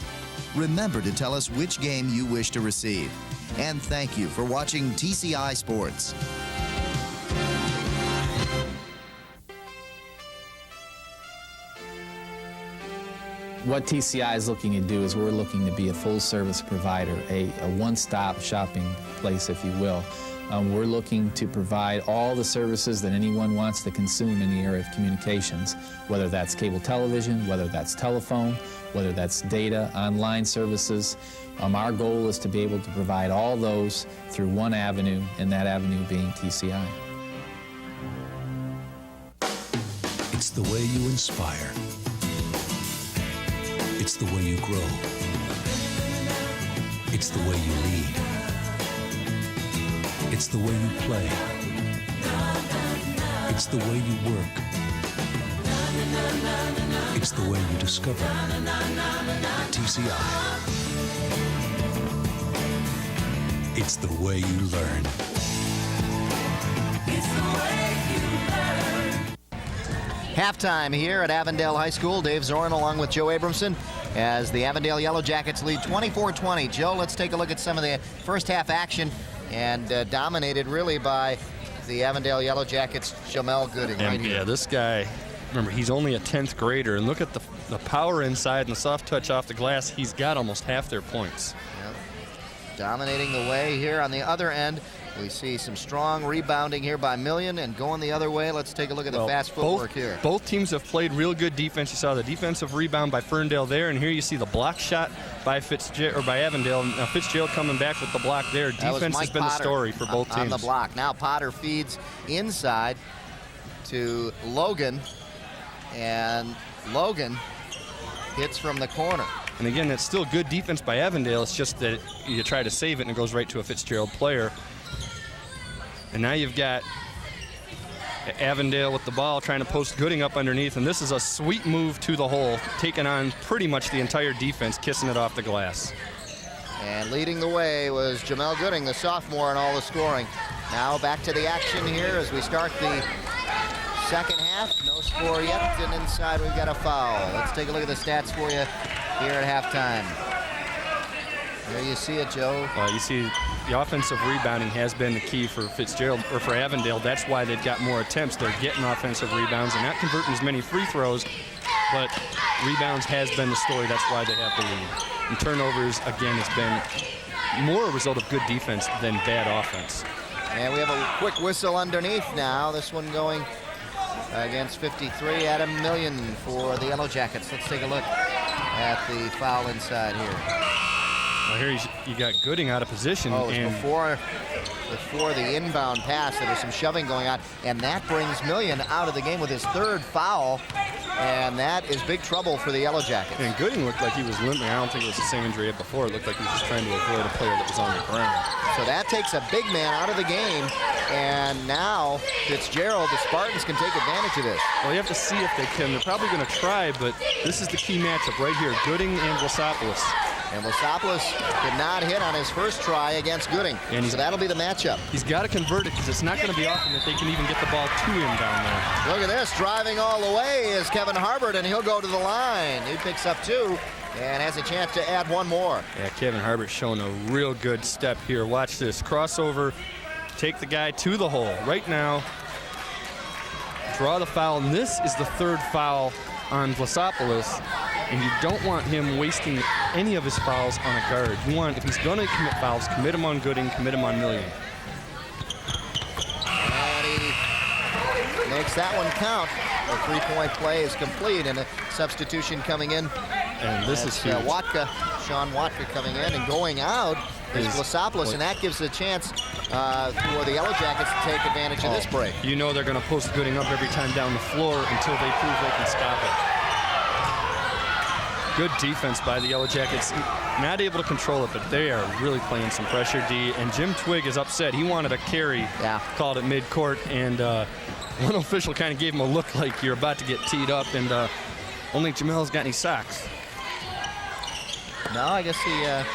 Remember to tell us which game you wish to receive. And thank you for watching TCI Sports. What TCI is looking to do is we're looking to be a full-service provider, a one-stop shopping place, if you will. We're looking to provide all the services that anyone wants to consume in the area of communications, whether that's cable television, whether that's telephone, whether that's data, online services. Our goal is to be able to provide all those through one avenue, and that avenue being TCI. It's the way you inspire. It's the way you grow. It's the way you lead. It's the way you play. It's the way you work. It's the way you discover. TCI. It's the way you learn. It's the way you learn. Halftime here at Avondale High School. Dave Zorn along with Joe Abramson as the Avondale Yellow Jackets lead 24-20. Joe, let's take a look at some of the first half action, and dominated really by the Avondale Yellow Jackets' Jamel Gooding right here. Yeah, this guy, remember, he's only a 10th grader, and look at the power inside and the soft touch off the glass. He's got almost half their points. Yep. Dominating the way here on the other end. We see some strong rebounding here by Million, and going the other way, let's take a look at the fast footwork here. Both teams have played real good defense. You saw the defensive rebound by Ferndale there, and here you see the block shot by Avondale. Now Fitzgerald coming back with the block there. Defense has been the story for both teams. On the block. Now Potter feeds inside to Logan, and Logan hits from the corner. And again, that's still good defense by Avondale. It's just that you try to save it and it goes right to a Fitzgerald player. And now you've got Avondale with the ball trying to post Gooding up underneath, and this is a sweet move to the hole, taking on pretty much the entire defense, kissing it off the glass. And leading the way was Jamel Gooding, the sophomore, in all the scoring. Now back to the action here as we start the second half. No score yet, and inside we've got a foul. Let's take a look at the stats for you here at halftime. There you see it, Joe. You see the offensive rebounding has been the key for Fitzgerald, or for Avondale. That's why they've got more attempts. They're getting offensive rebounds and not converting as many free throws, but rebounds has been the story. That's why they have the lead. And turnovers, again, has been more a result of good defense than bad offense. And we have a quick whistle underneath now. This one going against 53. Adam Million for the Yellow Jackets. Let's take a look at the foul inside here. Well, here you got Gooding out of position. Oh, it was and before the inbound pass. There was some shoving going on, and that brings Million out of the game with his third foul, and that is big trouble for the Yellow Jackets. And Gooding looked like he was limping. I don't think it was the same injury he had before. It looked like he was just trying to avoid a player that was on the ground. So that takes a big man out of the game, and now Fitzgerald, the Spartans, can take advantage of this. Well, you have to see if they can. They're probably going to try, but this is the key matchup right here, Gooding and Vlasopoulos. And Vlasopoulos did not hit on his first try against Gooding, and so that'll be the matchup. He's got to convert it because it's not going to be often that they can even get the ball to him down there. Look at this, driving all the way is Kevin Harbert, and he'll go to the line. He picks up 2 and has a chance to add 1 more. Yeah, Kevin Harbert showing a real good step here. Watch this, crossover, take the guy to the hole. Right now, draw the foul, and this is the third foul on Vlasopoulos, and you don't want him wasting any of his fouls on a guard. You want, if he's going to commit fouls, commit him on Gooding, commit him on Million. And he makes that one count. The three-point play is complete, and a substitution coming in. And this is huge. Sean Watka coming in, and going out is Vlasopoulos, and that gives a chance for the Yellow Jackets to take advantage of this break. You know they're going to post Gooding up every time down the floor until they prove they can stop it. Good defense by the Yellow Jackets. Not able to control it, but they are really playing some pressure, D. And Jim Twigg is upset. He wanted a carry called at midcourt, and one official kind of gave him a look like you're about to get teed up, and only Jamel's got any socks. No, I guess he has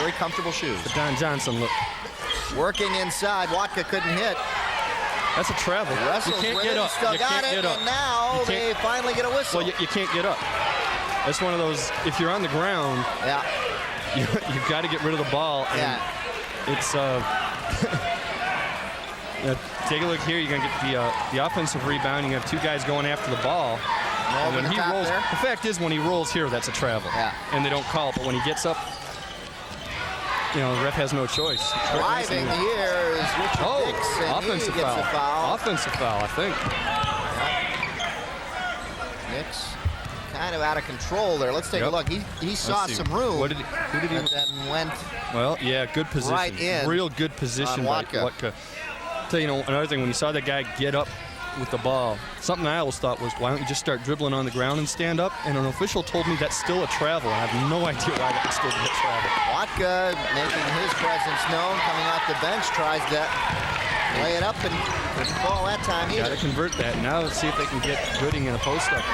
very comfortable shoes. The Don Johnson look. Working inside, Watka couldn't hit. That's a travel. Wrestles you can't with get it, up. still You got can't it, get up. And now they finally get a whistle. Well, you can't get up. That's one of those, if you're on the ground, you've got to get rid of the ball. And it's, take a look here. You're going to get the offensive rebound. You have 2 guys going after the ball. And when he rolls, the fact is, when he rolls here, that's a travel. And they don't call it. But when he gets up, you know, the ref has no choice. Driving here is Richard Dix, and offensive he gets a foul. Offensive foul, I think. Dix kind of out of control there. Let's take a look. He saw some room. Who did he? But then went. Well, yeah, good position. Right in. Real good position by Watka. Tell you, another thing, when you saw that guy get up with the ball, something I always thought was, why don't you just start dribbling on the ground and stand up? And an official told me that's still a travel. I have no idea why that would still be a travel. Watka making his presence known, coming off the bench, tries to lay it up and couldn't fall that time either. Got to convert that. Now let's see if they can get Gooding in a post-up.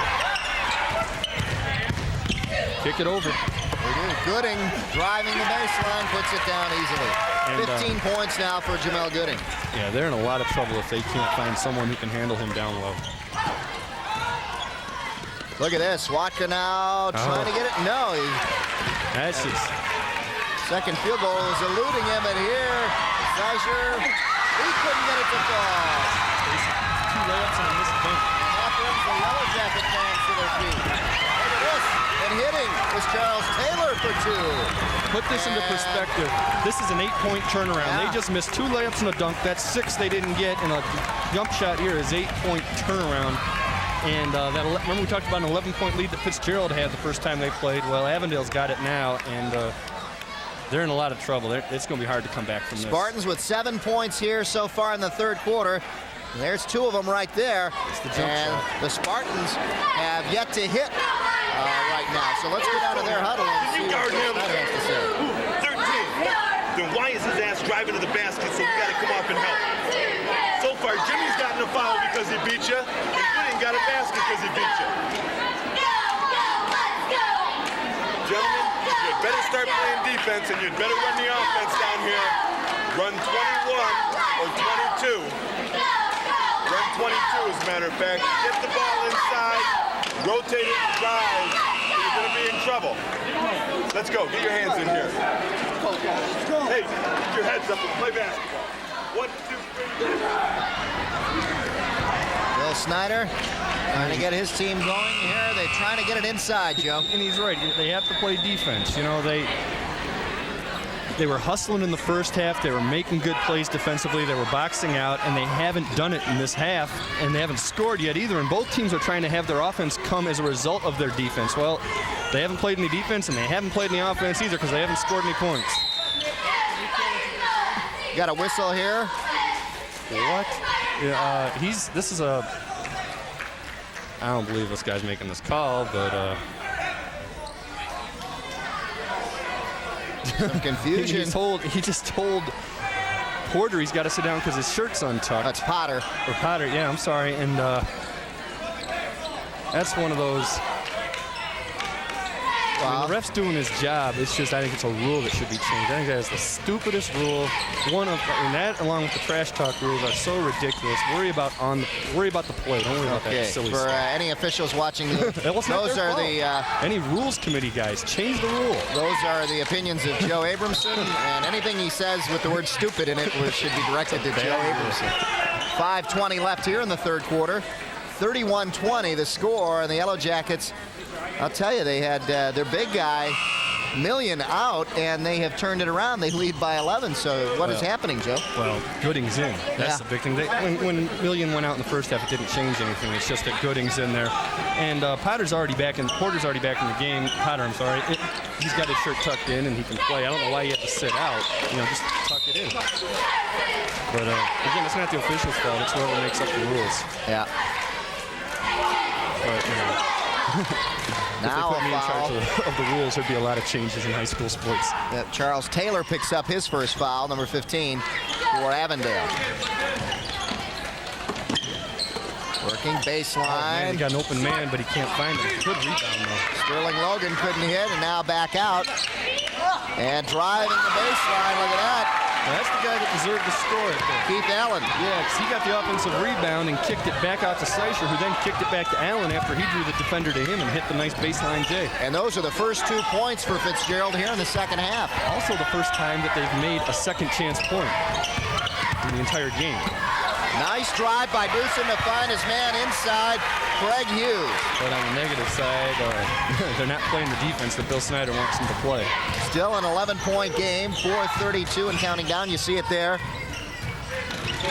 Kick it over. They do. Gooding driving the baseline, puts it down easily. And 15 points now for Jamel Gooding. Yeah, they're in a lot of trouble if they can't find someone who can handle him down low. Look at this. Watka now trying to get it. No. That's just... Second field goal is eluding him, and here, Seisher, he couldn't get it to fall. 2 layups and a missed dunk. That brings the Yellow Jacket fans to their feet. Look at this. And hitting was Charles Taylor for 2. Put this into perspective. This is an 8-point turnaround. They just missed 2 layups and a dunk. That's 6 they didn't get, and a jump shot here is 8-point turnaround. And remember we talked about an 11-point lead that Fitzgerald had the first time they played. Well, Avondale's got it now, and they're in a lot of trouble. It's going to be hard to come back from this. Spartans with 7 points here so far in the third quarter. There's 2 of them right there. It's the jump shot. The Spartans have yet to hit right now. So let's get out of their huddle and see what that has to say. 13. Then why is his ass driving to the basket, so we got to come up and help? So far, Jimmy's gotten a foul because he beat you, and Gooding got a basket because he beat you. Gentlemen, you better start playing defense, and you'd better run the offense down here. Run 21 or 22. Run 22, as a matter of fact. Get the ball inside, rotate it, drive. You're going to be in trouble. Let's go. Get your hands in here. Hey, get your heads up and play basketball. 1, 2, 3. Bill Snyder trying to get his team going here. They're trying to get it inside, Joe. And he's right. They have to play defense. You know, they were hustling in the first half. They were making good plays defensively. They were boxing out, and they haven't done it in this half, and they haven't scored yet either. And both teams are trying to have their offense come as a result of their defense. Well, they haven't played any defense, and they haven't played any offense either because they haven't scored any points. Got a whistle here. What? Yeah, this is a... I don't believe this guy's making this call, but... Some confusion. He just told Porter he's got to sit down because his shirt's untucked. That's Potter. Or Potter, yeah, I'm sorry. And that's one of those... I mean, the ref's doing his job. It's just, I think it's a rule that should be changed. I think that is the stupidest rule. And that, along with the trash talk rules, are so ridiculous. Worry about the play. Don't worry about that silly For stuff. any officials watching, those are the any rules committee guys. Change the rule. Those are the opinions of Joe Abramson, and anything he says with the word "stupid" in it should be directed to Joe Abramson. 5:20 left here in the third quarter. 31-20 the score, and the Yellow Jackets. I'll tell you, they had their big guy, Million, out, and they have turned it around. They lead by 11. So what is happening, Joe? Well, Gooding's in. That's the big thing. When Million went out in the first half, it didn't change anything. It's just that Gooding's in there. And Porter's already back in the game. Potter, I'm sorry. He's got his shirt tucked in, and he can play. I don't know why he had to sit out. Just tuck it in. But, again, it's not the official's fault. It's whoever makes up the rules. Yeah. But, now if they put me in foul. charge of the rules, there'd be a lot of changes in high school sports. Charles Taylor picks up his first foul, number 15, for Avondale. Working baseline. Oh, man, he got an open man, but he can't find him. Good rebound, though. Sterling Logan couldn't hit, and now back out. And driving the baseline, look at that. Well, that's the guy that deserved to score it there. Keith Allen. Yeah, because he got the offensive rebound and kicked it back out to Seisher, who then kicked it back to Allen after he drew the defender to him and hit the nice baseline J. And those are the first 2 points for Fitzgerald here in the second half. Also the first time that they've made a second chance point in the entire game. Nice drive by Doosan to find his man inside, Craig Hughes. But on the negative side, they're not playing the defense that Bill Snyder wants them to play. Still an 11-point game, 4:32 and counting down. You see it there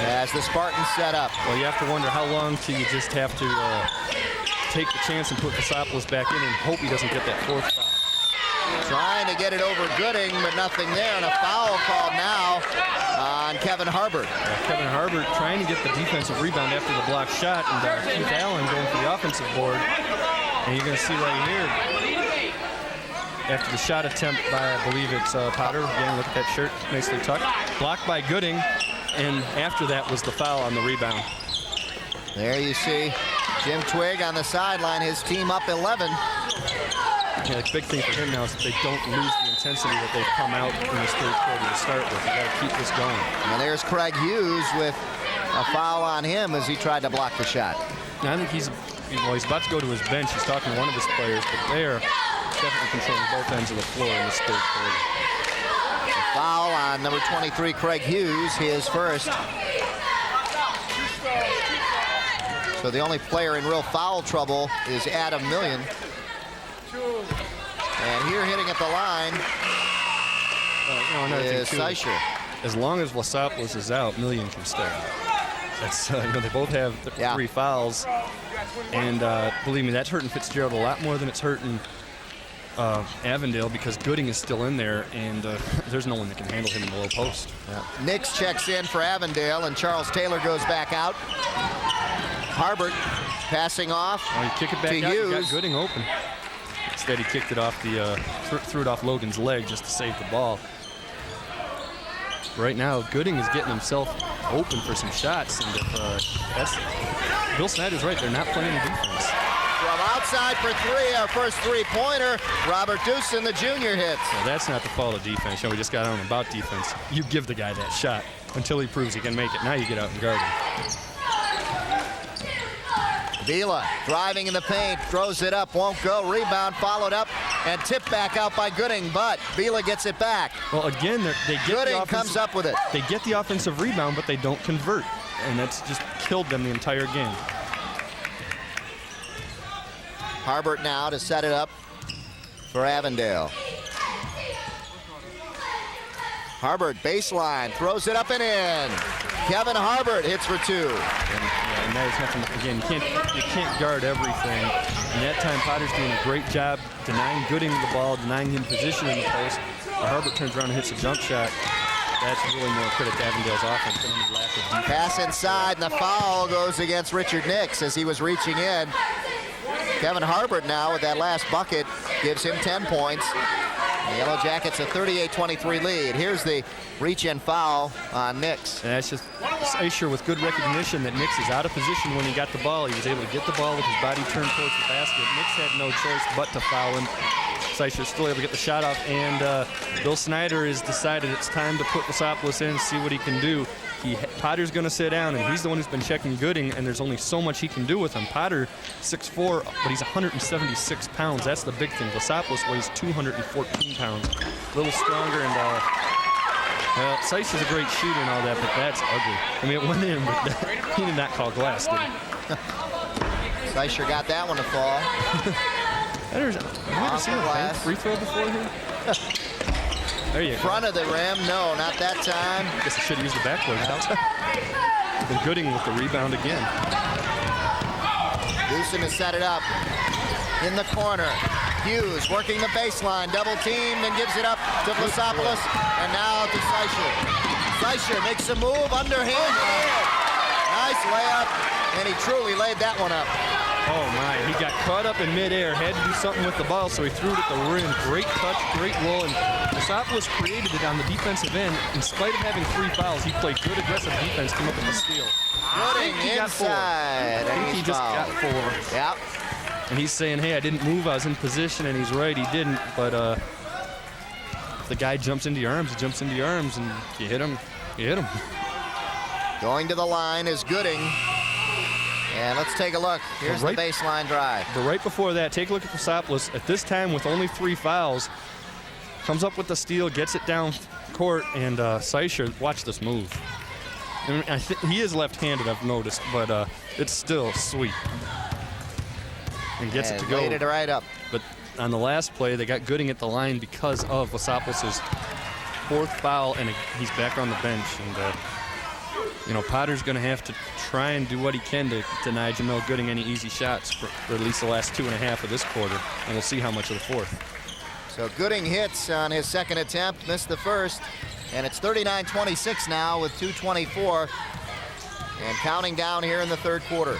as the Spartans set up. Well, you have to wonder how long till you just have to take the chance and put Kasopoulos back in and hope he doesn't get that fourth foul. Trying to get it over Gooding, but nothing there, and a foul called now on Kevin Harbert. Kevin Harbert trying to get the defensive rebound after the block shot, and Keith Allen going for the offensive board. And you're going to see right here, after the shot attempt by, I believe it's Potter. Again, look at that shirt, nicely tucked. Blocked by Gooding, and after that was the foul on the rebound. There you see Jim Twigg on the sideline, his team up 11. Yeah, the big thing for him now is that they don't lose the intensity that they've come out in this third quarter to start with. You got to keep this going. And there's Craig Hughes with a foul on him as he tried to block the shot. Now, I think he's about to go to his bench. He's talking to one of his players, but they're definitely controlling both ends of the floor in this third quarter. A foul on number 23, Craig Hughes, his first. So the only player in real foul trouble is Adam Million. And here hitting at the line is Seisher. As long as Vlasopoulos is out, Million can stay. That's they both have 3 fouls, and believe me, that's hurting Fitzgerald a lot more than it's hurting Avondale because Gooding is still in there, and there's no one that can handle him in the low post. Nix checks in for Avondale, and Charles Taylor goes back out. Harbert passing off you kick it back to out, Hughes. you got Gooding open. Instead, he kicked it off threw it off Logan's leg just to save the ball. Right now, Gooding is getting himself open for some shots, and if Bill Snyder's right, they're not playing defense. From outside for three, our first three-pointer. Robert Dewson, the junior, hits. Well, that's not the fault of defense. You know, we just got on about defense. You give the guy that shot until he proves he can make it. Now you get out and guard him. Vila driving in the paint, throws it up, won't go. Rebound followed up and tipped back out by Gooding, but Vila gets it back. Well, again, they get Gooding comes up with it. They get the offensive rebound, but they don't convert, and that's just killed them the entire game. Harbert now to set it up for Avondale. Harbert baseline, throws it up and in. Kevin Harbert hits for two. And that is nothing. Again, you can't guard everything. And that time, Potter's doing a great job denying Gooding the ball, denying him position in the post. Harbert turns around and hits a jump shot. That's really more credit to Avondale's offense than any lack of defense. Pass inside, and the foul goes against Richard Nix as he was reaching in. Kevin Harbert now with that last bucket gives him 10 points. The Yellow Jackets a 38-23 lead. Here's the reach-in foul on Nix. And that's just Seisher with good recognition that Nix is out of position when he got the ball. He was able to get the ball with his body turned towards the basket. Nix had no choice but to foul him. Seisher's still able to get the shot off, and Bill Snyder has decided it's time to put Vasopoulos in and see what he can do. Potter's going to sit down, and he's the one who's been checking Gooding, and there's only so much he can do with him. Potter, 6'4", but he's 176 pounds. That's the big thing. Vasopoulos weighs 214 pounds. A little stronger, and well, Seisher's a great shooter and all that, but that's ugly. I mean, it went in, but he did not call glass, did he? Seisher got that one to fall. Have you ever seen a bank free throw before here? There you go. Front of the rim, no, not that time. I guess I should have used the backboard. And Gooding with the rebound again. Dewson has set it up in the corner. Hughes working the baseline, double teamed and gives it up to Vasopoulos, and now to Seisher. Seisher makes a move, underhand. Nice layup, and he truly laid that one up. Oh my, he got caught up in midair, had to do something with the ball, so he threw it at the rim. Great touch, great roll, and Vasopoulos created it on the defensive end. In spite of having 3 fouls, he played good aggressive defense, came up with a steal. Gooding inside. I think he just got 4. Yep. And he's saying, hey, I didn't move, I was in position, and he's right, he didn't, but the guy jumps into your arms, he jumps into your arms, and you hit him, you hit him. Going to the line is Gooding. And let's take a look. Here's the baseline drive. But right before that, take a look at Vasopoulos. At this time, with only 3 fouls, comes up with the steal, gets it down court, and Seisher, watch this move. I mean, he is left-handed, I've noticed, but it's still sweet. And gets it to go. Laid it right up. But on the last play, they got Gooding at the line because of Vasopoulos' 4th foul, and he's back on the bench. And you know, Potter's going to have to try and do what he can to deny Jamel Gooding any easy shots for at least the last 2.5 of this quarter, and we'll see how much of the 4th. So Gooding hits on his second attempt, missed the first, and it's 39-26 now with 2:24 and counting down here in the 3rd quarter.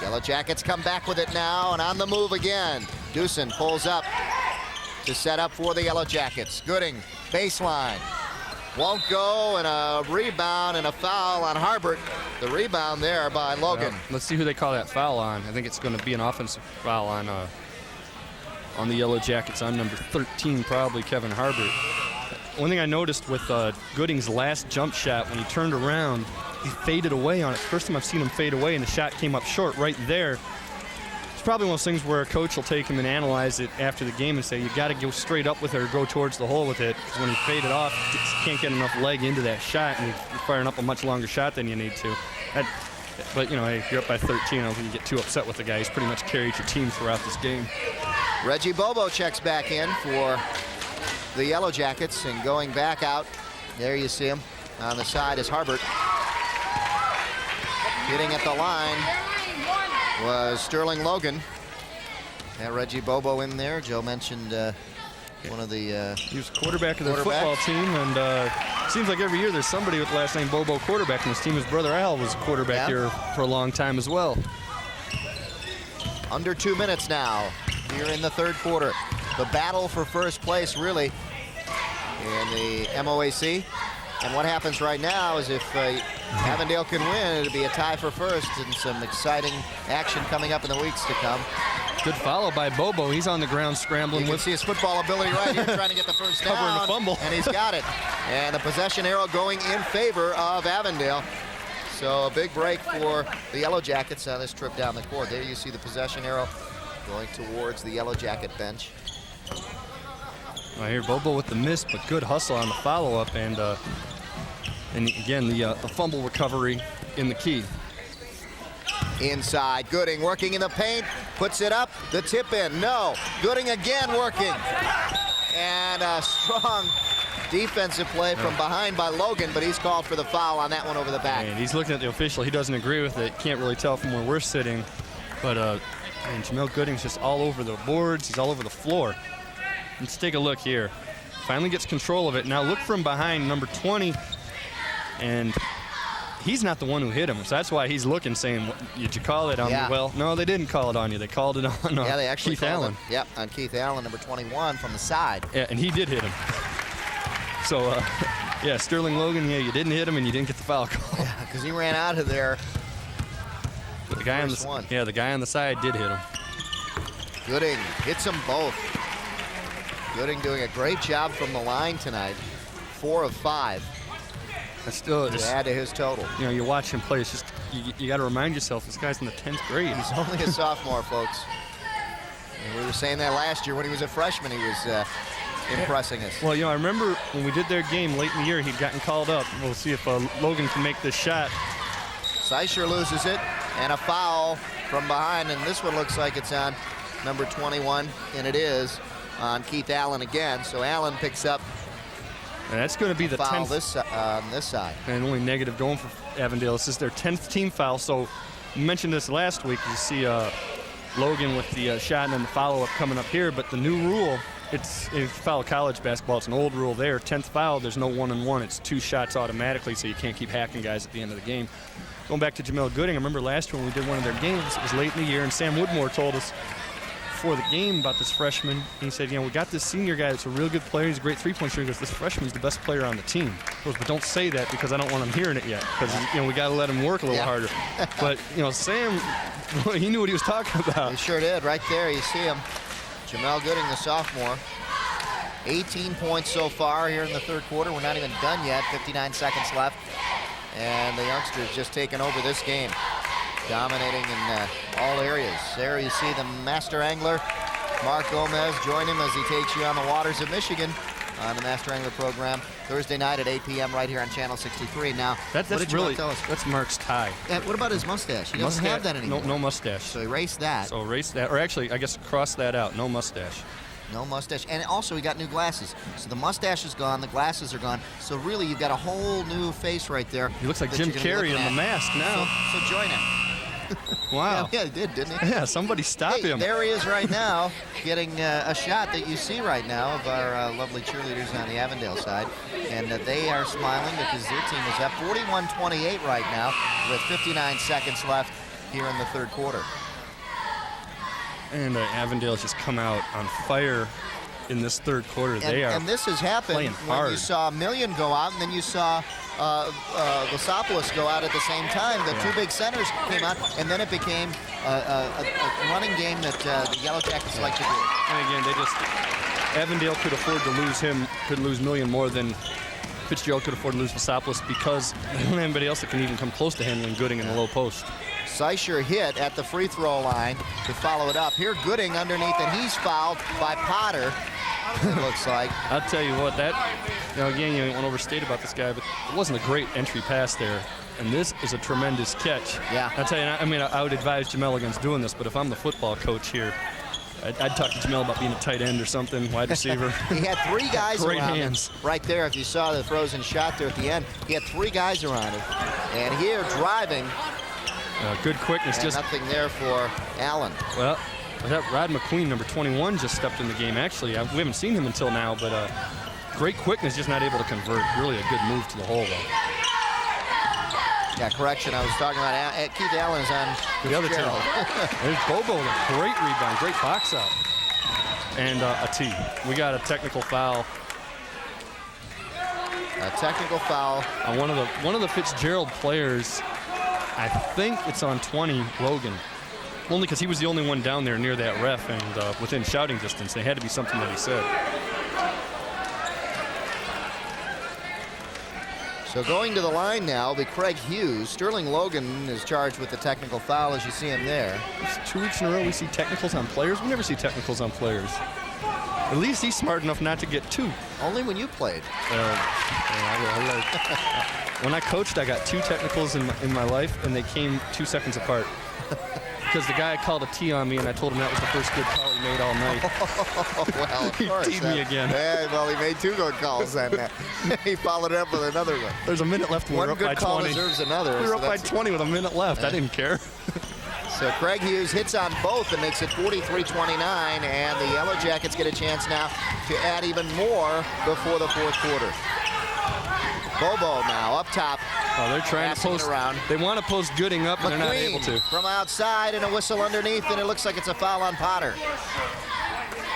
Yellow Jackets come back with it now, and on the move again. Dewson pulls up to set up for the Yellow Jackets. Gooding, baseline. Won't go, and a rebound and a foul on Harbert. The rebound there by Logan. Let's see who they call that foul on. I think it's going to be an offensive foul on the Yellow Jackets on number 13, probably Kevin Harbert. One thing I noticed with Gooding's last jump shot, when he turned around, he faded away on it. First time I've seen him fade away, and the shot came up short right there. It's probably one of those things where a coach will take him and analyze it after the game and say, you got to go straight up with it or go towards the hole with it, because when he faded off, you just can't get enough leg into that shot, and you're firing up a much longer shot than you need to. But, you know, hey, if you're up by 13, I don't think you get too upset with the guy. He's pretty much carried your team throughout this game. Reggie Bobo checks back in for the Yellow Jackets, and going back out, there you see him. On the side is Harbert. Hitting at the line was Sterling Logan. And Reggie Bobo in there. Joe mentioned one of the he was quarterback of their football team, and seems like every year there's somebody with the last name Bobo quarterback in this team. His brother Al was a quarterback here for a long time as well. Under 2 minutes now here in the 3rd quarter. The battle for first place really in the MOAC. And what happens right now is if Avondale can win, it'll be a tie for first and some exciting action coming up in the weeks to come. Good follow by Bobo. He's on the ground scrambling. You can see his football ability right here, trying to get the first down. Covering the fumble. And he's got it. And the possession arrow going in favor of Avondale. So a big break for the Yellow Jackets on this trip down the court. There you see the possession arrow going towards the Yellow Jacket bench. I hear Bobo with the miss, but good hustle on the follow-up, and again the fumble recovery in the key. Inside, Gooding working in the paint, puts it up, the tip in, no. Gooding again working. And a strong defensive play from behind by Logan, but he's called for the foul on that one over the back. And he's looking at the official. He doesn't agree with it. Can't really tell from where we're sitting, but and Jamel Gooding's just all over the boards. He's all over the floor. Let's take a look here. Finally gets control of it. Now look from behind, number 20, and he's not the one who hit him. So that's why he's looking, saying, did you call it on me? Well, no, they didn't call it on you. They called it on they actually Keith Allen. Yep, on Keith Allen, number 21 from the side. Yeah, and he did hit him. So, yeah, Sterling Logan, yeah, you didn't hit him and you didn't get the foul call. Yeah, because he ran out of there. The guy on the guy on the side did hit him. Gooding hits them both. Gooding doing a great job from the line tonight. 4 of 5. That's still to add to his total. You know, you watch him play. It's just you got to remind yourself this guy's in the 10th grade. He's only a sophomore, folks. And we were saying that last year when he was a freshman. He was impressing us. Well, you know, I remember when we did their game late in the year, he'd gotten called up. We'll see if Logan can make this shot. Seisher loses it, and a foul from behind, and this one looks like it's on number 21, and it is on Keith Allen again. So Allen picks up. And that's going to be the foul 10th on this side. And only negative going for Avondale. This is their 10th team foul. So you mentioned this last week. You see Logan with the shot and then the follow-up coming up here. But the new rule, if you foul college basketball, it's an old rule there. 10th foul, there's no 1-and-1. It's 2 shots automatically, so you can't keep hacking guys at the end of the game. Going back to Jamel Gooding, I remember last year when we did one of their games, it was late in the year, and Sam Woodmore told us before the game about this freshman. He said, you know, we got this senior guy that's a real good player. He's a great three-point shooter. He goes, this freshman's the best player on the team. He goes, but don't say that because I don't want him hearing it yet because, you know, we got to let him work a little harder. But, you know, Sam, he knew what he was talking about. He sure did. Right there, you see him. Jamel Gooding, the sophomore. 18 points so far here in the third quarter. We're not even done yet. 59 seconds left. And the youngsters just taking over this game. Dominating in all areas. There you see the master angler, Mark Gomez. Join him as he takes you on the waters of Michigan on the Master Angler program Thursday night at 8 p.m. right here on Channel 63. Now, that's really, that's Mark's tie. What about his mustache? He doesn't have that anymore. No mustache. So erase that. So erase that, or actually, I guess cross that out. No mustache. No mustache. And also, he got new glasses. So the mustache is gone, the glasses are gone. So really, you've got a whole new face right there. He looks like Jim Carrey in the mask now. So join him. Wow. Yeah, he did, didn't he? Yeah, somebody stop him. There he is right now, getting a shot that you see right now of our lovely cheerleaders on the Avondale side. And they are smiling because their team is up 41-28 right now with 59 seconds left here in the third quarter. And Avondale's just come out on fire in this third quarter. And this has happened when you saw Million go out and then you saw Losopoulos go out at the same time. The two big centers came out, and then it became a running game that the Yellow Jackets like to do. And again, Avondale could afford to lose him, could lose Million more than Fitzgerald could afford to lose Losopoulos because they don't have anybody else that can even come close to handling Gooding in the low post. Seisher hit at the free throw line to follow it up. Here Gooding underneath, and he's fouled by Potter. It looks like. I'll tell you what, again, you don't want to overstate about this guy, but it wasn't a great entry pass there. And this is a tremendous catch. Yeah. I'll tell you, I would advise Jamel against doing this, but if I'm the football coach here, I'd talk to Jamel about being a tight end or something, wide receiver. He had 3 guys great around hands. him. Right there, if you saw the frozen shot there at the end, he had 3 guys around him. And here driving. Good quickness. And just nothing there for Allen. Well, that Rod McQueen, number 21, just stepped in the game. Actually, we haven't seen him until now, but great quickness, just not able to convert. Really a good move to the hole, though. Yeah, correction. I was talking about Keith Allen's on the other team. There's Bobo with a great rebound, great box out. And a tee. We got a technical foul A technical foul. One of the Fitzgerald players, I think it's on 20, Logan. Only because he was the only one down there near that ref and within shouting distance. There had to be something that he said. So going to the line now will be Craig Hughes. Sterling Logan is charged with the technical foul, as you see him there. It's 2 weeks in a row we see technicals on players. We never see technicals on players. At least he's smart enough not to get 2. Only when you played. When I coached, I got 2 technicals in my life, and they came 2 seconds apart. Because the guy called a T on me, and I told him that was the first good call he made all night. Well, of course. He teed me again. Yeah, well, he made 2 good calls then. He followed it up with another one. There's a minute left. One good call deserves another. We were up by 20 with a minute left. I didn't care. So Craig Hughes hits on both and makes it 43-29, and the Yellow Jackets get a chance now to add even more before the fourth quarter. Bobo now up top. Oh, they're trying to post around. They want to post Gooding up, and they're not able to. From outside, and a whistle underneath, and it looks like it's a foul on Potter.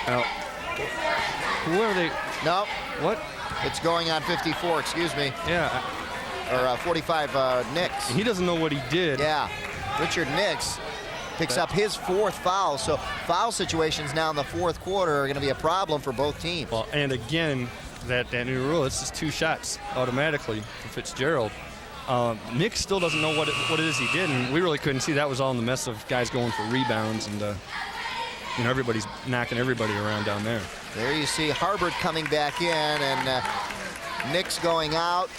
Now, who are they? No. What? It's going on 54, excuse me. Yeah. Or 45, Nix. He doesn't know what he did. Yeah. Richard Nix picks up his 4th foul. So foul situations now in the fourth quarter are going to be a problem for both teams. Well, and again, that new rule, it's just 2 shots automatically for Fitzgerald. Nick still doesn't know what it is he did, and we really couldn't see. That was all in the mess of guys going for rebounds, and everybody's knocking everybody around down there. There you see Harbert coming back in, and Nick's going out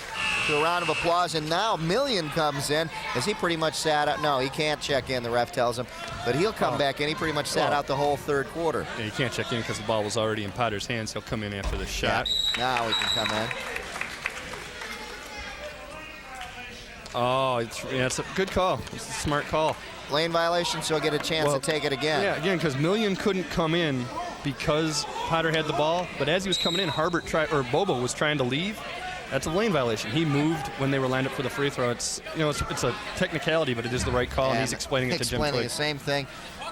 to a round of applause, and now Million comes in as he pretty much sat out. No, he can't check in, the ref tells him, but he'll come back in. He pretty much sat out the whole third quarter. Yeah, he can't check in because the ball was already in Potter's hands. He'll come in after the shot. Yeah. Now he can come in. Oh, it's a good call. It's a smart call. Lane violation, so he'll get a chance to take it again. Yeah, again, because Million couldn't come in because Potter had the ball, but as he was coming in, Bobo was trying to leave. That's a lane violation. He moved when they were lined up for the free throw. It's a technicality, but it is the right call, and he's explaining it to Jim Twig. Explaining the same thing,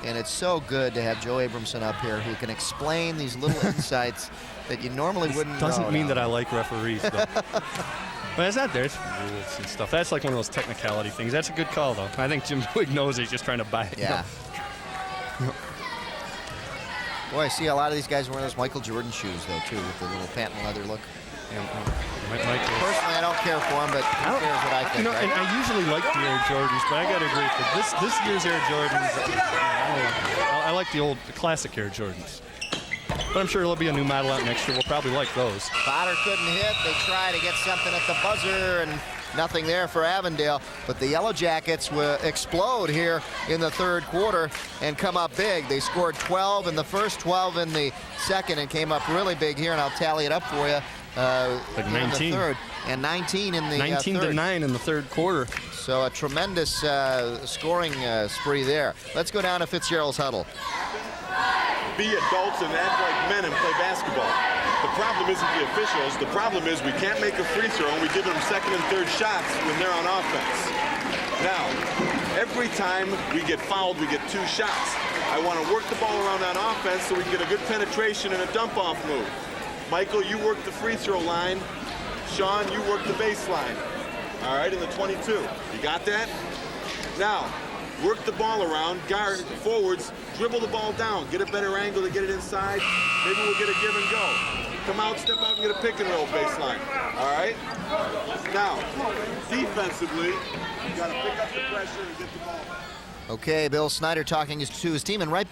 and it's so good to have Joe Abramson up here who can explain these little insights that you normally wouldn't know. Doesn't mean that I like referees, though. But it's not there. It's rules and stuff. That's like one of those technicality things. That's a good call, though. I think Jim Twig knows he's just trying to buy it. Yeah. Boy, I see a lot of these guys wearing those Michael Jordan shoes, though, too, with the little patent leather look. Personally, I don't care for them, but who cares what I think, right? And I usually like the Air Jordans, but I got to agree with this year's Air Jordans. I like the classic Air Jordans. But I'm sure there'll be a new model out next year. We'll probably like those. Potter couldn't hit. They try to get something at the buzzer, and nothing there for Avondale. But the Yellow Jackets will explode here in the third quarter and come up big. They scored 12 in the first, 12 in the second, and came up really big here. And I'll tally it up for you. Like 19. In the third, and 19 in the 19 third. to 9 in the third quarter. So a tremendous scoring spree there. Let's go down to Fitzgerald's huddle. Be adults and act like men and play basketball. The problem isn't the officials. The problem is we can't make a free throw and we give them second and third shots when they're on offense. Now, every time we get fouled, we get 2 shots. I want to work the ball around on offense so we can get a good penetration and a dump-off move. Michael, you work the free throw line. Sean, you work the baseline. All right, in the 22. You got that? Now, work the ball around, guard, forwards, dribble the ball down, get a better angle to get it inside. Maybe we'll get a give and go. Come out, step out, and get a pick and roll baseline. All right? Now, defensively, you got to pick up the pressure and get the ball back. Okay, Bill Snyder talking to his team, and right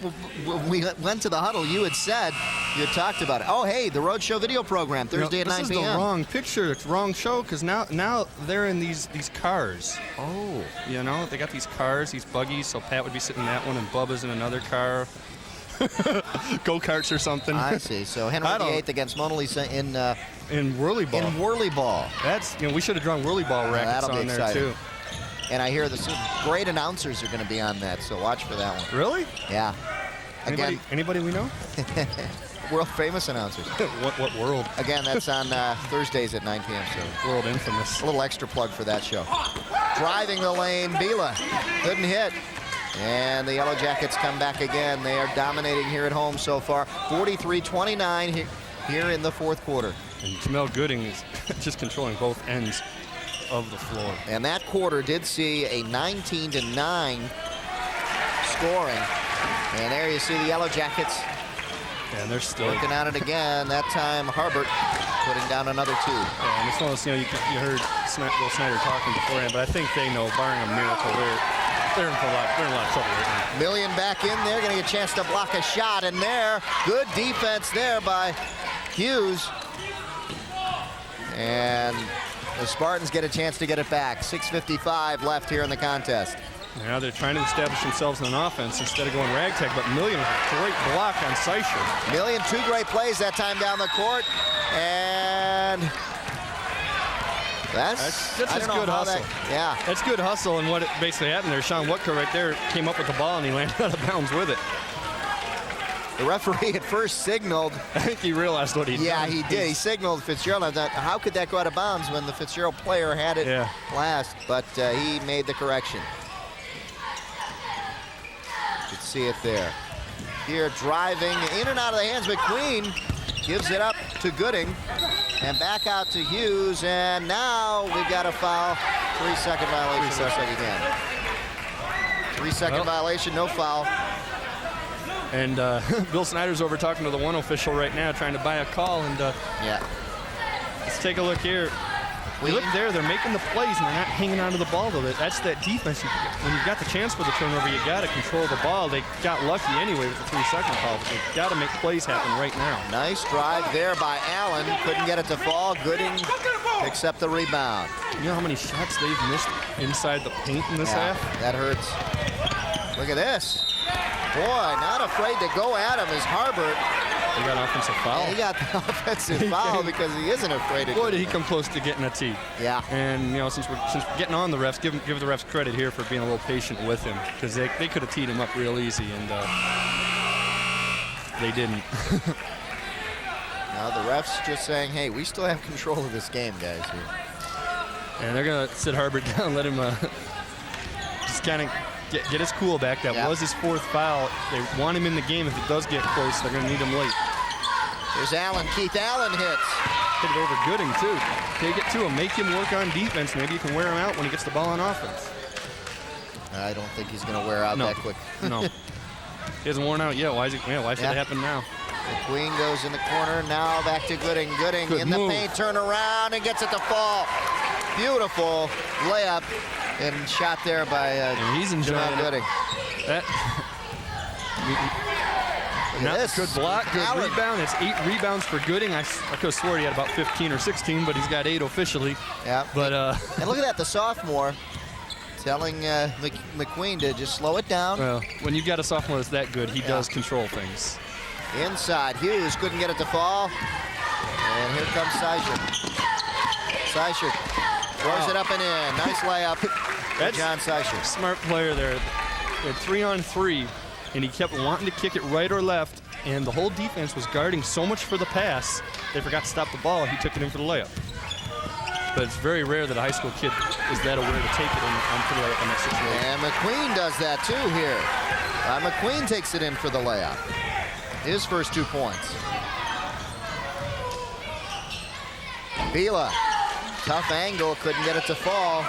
when we went to the huddle, you had said, you had talked about it. Oh, hey, the Road Show video program, Thursday at 9 p.m. This is the wrong picture. It's the wrong show, because now they're in these cars. Oh. You know, they got these cars, these buggies, so Pat would be sitting in that one, and Bubba's in another car. Go-karts or something. I see. So Henry VIII against Mona Lisa in whirly ball. In whirly ball. That's, we should have drawn whirly ball rackets on there, exciting. too. And I hear some great announcers are going to be on that, so watch for that one. Really? Yeah. Anybody we know? World famous announcers. What world? Again, that's on Thursdays at 9 p.m. So world infamous. A little extra plug for that show. Driving the lane, Bila couldn't hit. And the Yellow Jackets come back again. They are dominating here at home so far. 43-29. here in the fourth quarter. And Jamel Gooding is just controlling both ends of the floor. And that quarter did see a 19-9 scoring. And there you see the Yellow Jackets. And they're still working on it again. That time, Harbert putting down another 2. Yeah, and it's one of those, you heard Bill Snyder talking beforehand, but I think they know, barring a miracle, they're in a lot of trouble right now. Million back in there, going to get a chance to block a shot, and there, good defense there by Hughes. And the Spartans get a chance to get it back. 6:55 left here in the contest. Now they're trying to establish themselves in an offense instead of going ragtag, but Million with a great block on Seischer. Million, 2 great plays that time down the court, and that's just good hustle. Yeah. That's good hustle, and what basically happened there, Sean Wutka right there came up with the ball, and he landed out of bounds with it. The referee at first signaled. I think he realized what he did. Yeah, he did. He signaled Fitzgerald. I thought, how could that go out of bounds when the Fitzgerald player had it last? But he made the correction. You can see it there. Here driving in and out of the hands. McQueen gives it up to Gooding. And back out to Hughes. And now we've got a foul. 3-second violation. Looks like again. 3-second violation, no foul. And Bill Snyder's over talking to the one official right now, trying to buy a call. And let's take a look here. You look there, they're making the plays, and they're not hanging onto the ball, though. That's that defense. When you've got the chance for the turnover, you got to control the ball. They got lucky anyway with the 3-second call, but they've got to make plays happen right now. Nice drive there by Allen. Couldn't get it to fall. Gooding picks up the rebound. You know how many shots they've missed inside the paint in this half? That hurts. Look at this. Boy, not afraid to go at him is Harbert. He got an offensive foul. Yeah, he got the offensive foul because he isn't afraid to. Boy, did he come close to getting a tee. Yeah. And since we're getting on the refs, give the refs credit here for being a little patient with him, because they could have teed him up real easy, and they didn't. Now the refs just saying, hey, we still have control of this game, guys. And they're gonna sit Harbert down, let him just kind of get his cool back. That was his 4th foul. They want him in the game. If it does get close, they're going to need him late. Here's Allen. Keith Allen hits. Hit it over Gooding, too. Take it to him. Make him work on defense. Maybe you can wear him out when he gets the ball on offense. I don't think he's going to wear out that quick. No. He hasn't worn out yet. Why should it happen now? McQueen goes in the corner. Now back to Gooding. Gooding Good in move. the paint. Turn around and gets it to fall. Beautiful layup. And shot there by he's enjoying Gooding. Not good block, good rebound. It's 8 rebounds for Gooding. I could have swore he had about 15 or 16, but he's got 8 officially. Yeah. But and look at that, the sophomore telling McQueen to just slow it down. Well, when you've got a sophomore that's that good, he does control things. Inside, Hughes couldn't get it to fall. And here comes Seischer. Seischer throws it up and in. Nice layup. That's John Seischer. Smart player there. They're 3-on-3, and he kept wanting to kick it right or left, and the whole defense was guarding so much for the pass, they forgot to stop the ball, and he took it in for the layup. But it's very rare that a high school kid is that aware to take it in for the layup in that situation. And McQueen does that too here. McQueen takes it in for the layup. His first 2 points. Vila, tough angle, couldn't get it to fall.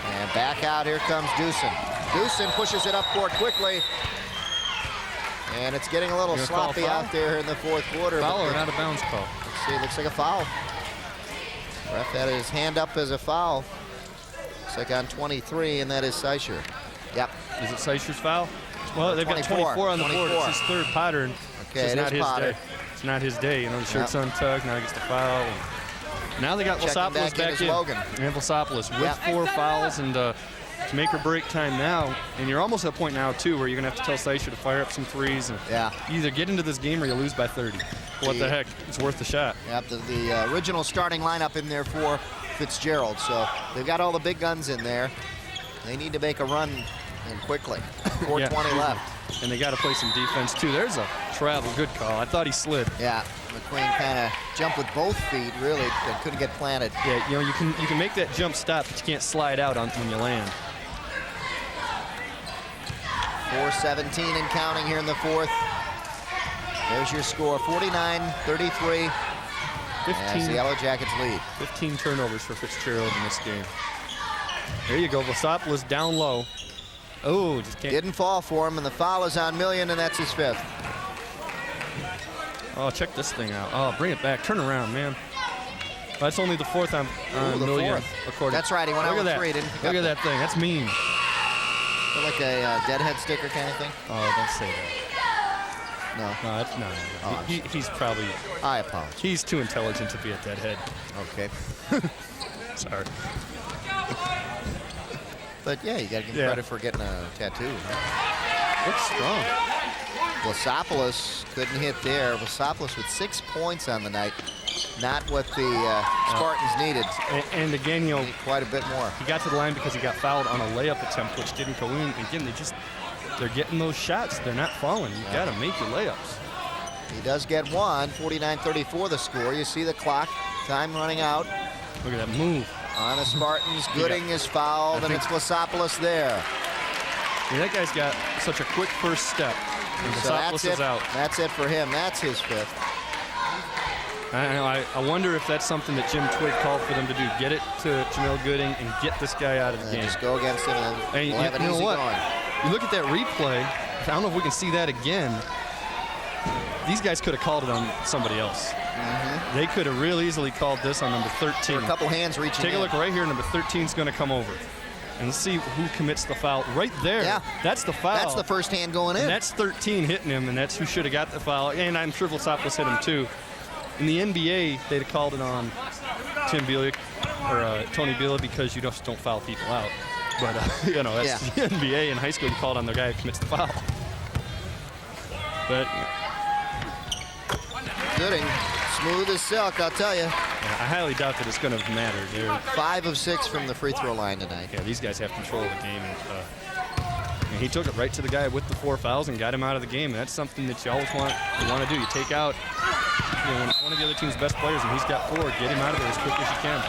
And back out, here comes Doosan. Doosan pushes it up court quickly. And it's getting a little sloppy out there in the 4th quarter. Foul or out of bounds call? Let's see, it looks like a foul. Ref had his hand up as a foul. Looks like on 23, and that is Seischer. Yep. Is it Seischer's foul? Well, they've got 24 on the board. It's his 3rd Potter, and it's not his day. It's not his day. The shirt's untucked. Now he gets the foul. And now they got Losopoulos back in. And Losopoulos with 4 fouls, and it's make or break time now. And you're almost at a point now, too, where you're going to have to tell Seischer to fire up some threes. And you either get into this game or you lose by 30. What the heck? It's worth the shot. Yep, the original starting lineup in there for Fitzgerald. So they've got all the big guns in there. They need to make a run and quickly. 4:20 left. And they got to play some defense, too. There's a travel. Good call. I thought he slid. Yeah, McQueen kind of jumped with both feet, really, but couldn't get planted. Yeah, you can make that jump stop, but you can't slide out when you land. 4:17 and counting here in the 4th. There's your score, 49-33. 15, as the Yellow Jackets lead. 15 turnovers for Fitzgerald in this game. There you go, Vlasopoulos down low. Oh, just can't. Didn't fall for him, and the foul is on Million, and that's his 5th. Oh, check this thing out. Oh, bring it back. Turn around, man. That's only the 4th on the Million. 4th. According. That's right, he went out with 3. Didn't pick Look up at that thing. That's mean. like a deadhead sticker kind of thing. Oh, don't say that. No. No, that's no. Oh, He's probably. I apologize. He's too intelligent to be a deadhead. Okay. Sorry. But yeah, you got to give him credit for getting a tattoo. Looks strong. Vlasopoulos couldn't hit there. Vlasopoulos with 6 points on the night. Not what the Spartans needed. And again, you know, quite a bit more. He got to the line because he got fouled on a layup attempt, which didn't go in. Again, they're getting those shots. They're not falling. You got to make your layups. He does get one. 49-34 the score. You see the clock. Time running out. Look at that move. On the Spartans, Gooding is fouled, and it's Vlasopoulos there. Yeah, that guy's got such a quick first step. And So that's Vlasopoulos is it. out. That's it for him. That's his 5th. I wonder if that's something that Jim Twig called for them to do. Get it to Jamel Gooding and get this guy out of the game. Just go against him and we'll have an easy going. You look at that replay. I don't know if we can see that again. These guys could have called it on somebody else. They could have real easily called this on number 13. A couple hands reaching Take a in. look right here. Number 13 is going to come over. And let's see who commits the foul. Right there. Yeah. That's the foul. That's the first hand going in. And that's 13 hitting him, and that's who should have got the foul. And I'm sure Vlasopoulos hit him too. In the NBA, they'd have called it on Tim Bielik or Tony Bielik because you just don't foul people out. But, you know, that's the NBA. In high school, you call it on the guy who commits the foul. But Gooding, smooth as silk, I'll tell you. I highly doubt that it's going to matter. They're 5 of 6 from the free throw line tonight. Yeah, these guys have control of the game. And he took it right to the guy with the 4 fouls and got him out of the game. And that's something that you always want to do. You take out one of the other team's best players, and he's got 4. Get him out of there as quick as you can.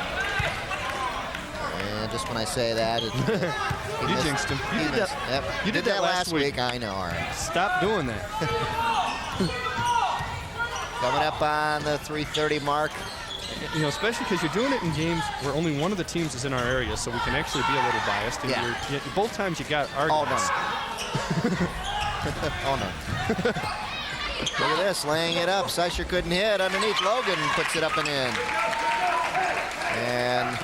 And just when I say that, you jinxed him. You did that last week. I know. All right. Stop doing that. Coming up on the 3:30 mark. You know, especially because you're doing it in games where only one of the teams is in our area, so we can actually be a little biased. And both times you got arguments. Oh, no. Look at this, laying it up. Seisher couldn't hit. Underneath, Logan puts it up and in. And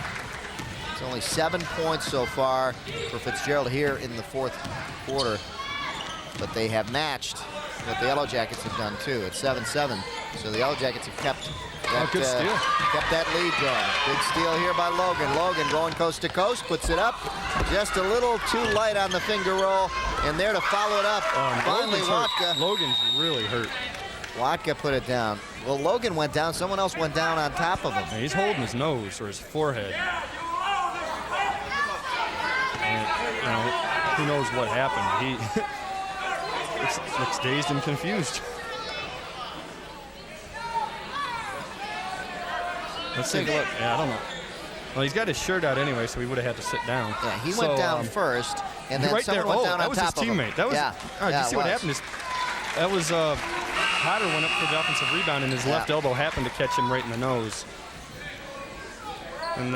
it's only 7 points so far for Fitzgerald here in the 4th quarter. But they have matched what the Yellow Jackets have done, too. It's 7-7. So the Yellow Jackets have kept that, good steal. Kept that lead going. Big steal here by Logan. Logan going coast to coast, puts it up. Just a little too light on the finger roll. And there to follow it up. Finally, Watka. Logan's really hurt. Watka put it down. Well, Logan went down. Someone else went down on top of him. Yeah, he's holding his nose or his forehead. And, you know, who knows what happened. He looks dazed and confused. Let's take a look. Yeah, I don't know. Well, he's got his shirt out anyway, so he would have had to sit down. Yeah, he went down first, and then someone went down on top of him. That was his teammate. That was. All right, you see what happened? That was Potter went up for the offensive rebound, and his left elbow happened to catch him right in the nose. And you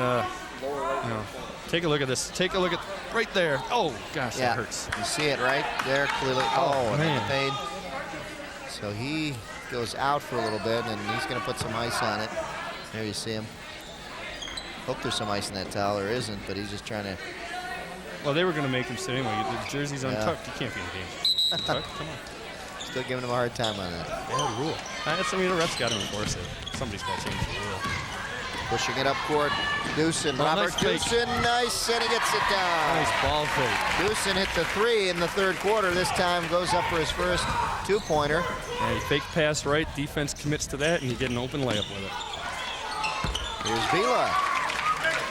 know, take a look at this. Take a look at right there. Oh gosh, that hurts. You see it right there clearly. Oh man. Pain. So he goes out for a little bit, and he's going to put some ice on it. There you see him. Hope there's some ice in that towel. There isn't, but he's just trying to. Well, they were going to make him sit anyway. The jersey's untucked. You can't be in the game. Untucked? Come on. Still giving him a hard time on that. Bad rule. The ref's got to enforce it. Somebody's got to change the rule. Pushing it up court. Dewson, Robert Dewson, nice, and he gets it down. Nice ball fake. Dewson hit the 3 in the 3rd quarter. This time goes up for his first 2-pointer. And he fake pass right. Defense commits to that, and you get an open layup with it. Here's Vila.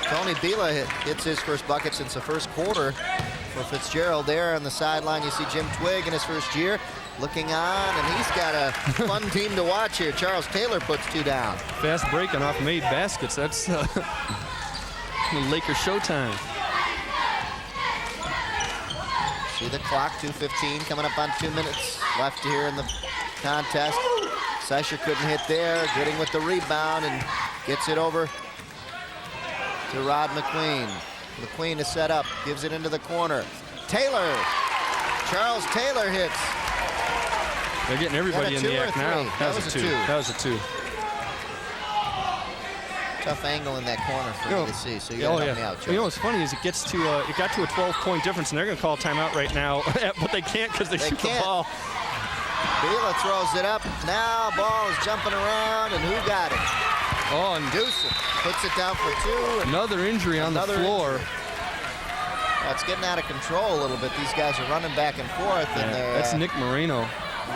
Tony Vila hits his first bucket since the 1st quarter for Fitzgerald. There on the sideline, you see Jim Twig in his first year looking on, and he's got a fun team to watch here. Charles Taylor puts 2 down. Fast breaking off made baskets. That's Laker showtime. See the clock, 2:15 coming up on 2 minutes left here in the contest. Seisher couldn't hit there. Gooding with the rebound and gets it over to Rod McQueen. McQueen is set up, gives it into the corner. Taylor, Charles Taylor hits. They're getting everybody in the act now. That was a two. That was a two. Tough angle in that corner for me to see, so you gotta help me out, Joe. You know what's funny is it got to a 12-point difference, and they're going to call a timeout right now, but they can't because they shoot the ball. Bela throws it up. Now ball is jumping around, and who got it? Oh, and Deuce puts it down for two. Another injury on the floor. Well, it's getting out of control a little bit. These guys are running back and forth, and they're that's Nick Moreno.